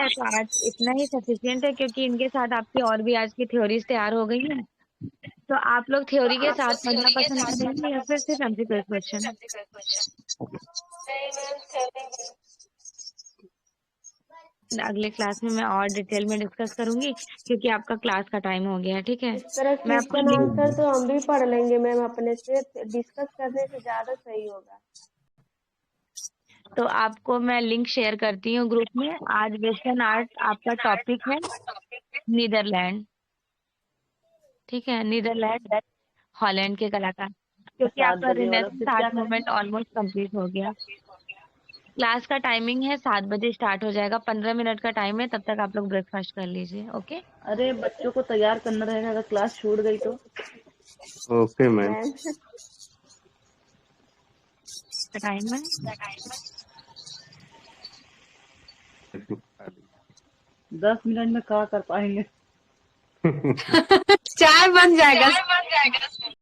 तो आज इतना ही सफिशिएंट है, क्योंकि इनके साथ आपकी और भी आज की थ्योरीज तैयार हो गई हैं। तो आप लोग थ्योरी के साथ पढ़ना पसंद करेंगे या फिर सिर्फ एमसीक्यू क्वेश्चन? अगले क्लास में मैं और डिटेल में डिस्कस करूंगी, क्योंकि आपका क्लास का टाइम हो गया है। ठीक है, इस तरह मैं आपको क्वेश्चन लिंक, आंसर तो हम भी पढ़ लेंगे मैम, अपने से डिस्कस करने से ज्यादा सही होगा। तो आपको मैं लिंक शेयर करती हूँ ग्रुप में। आज वेस्टर्न आर्ट आपका टॉपिक है नीदरलैंड। ठीक है, नीदरलैंड डच हॉलैंड के कलाकार, क्योंकि 7 आपका बजे वाला रिनेसेंस फिर क्या आर्ट करेंगे? मूवमेंट ऑलमोस्ट कंप्लीट हो गया। क्लास का टाइमिंग है 7 बजे स्टार्ट हो जाएगा, 15 मिनट का टाइम है, तब तक आप लोग ब्रेकफास्ट कर लीजिए। ओके, अरे बच्चों को तैयार करना रहेगा, अगर क्लास छूट गई तो। Okay ma'am. मैम टाइम है 10 मिनट में क्या कर पाएंगे? चाय बन जाएगा।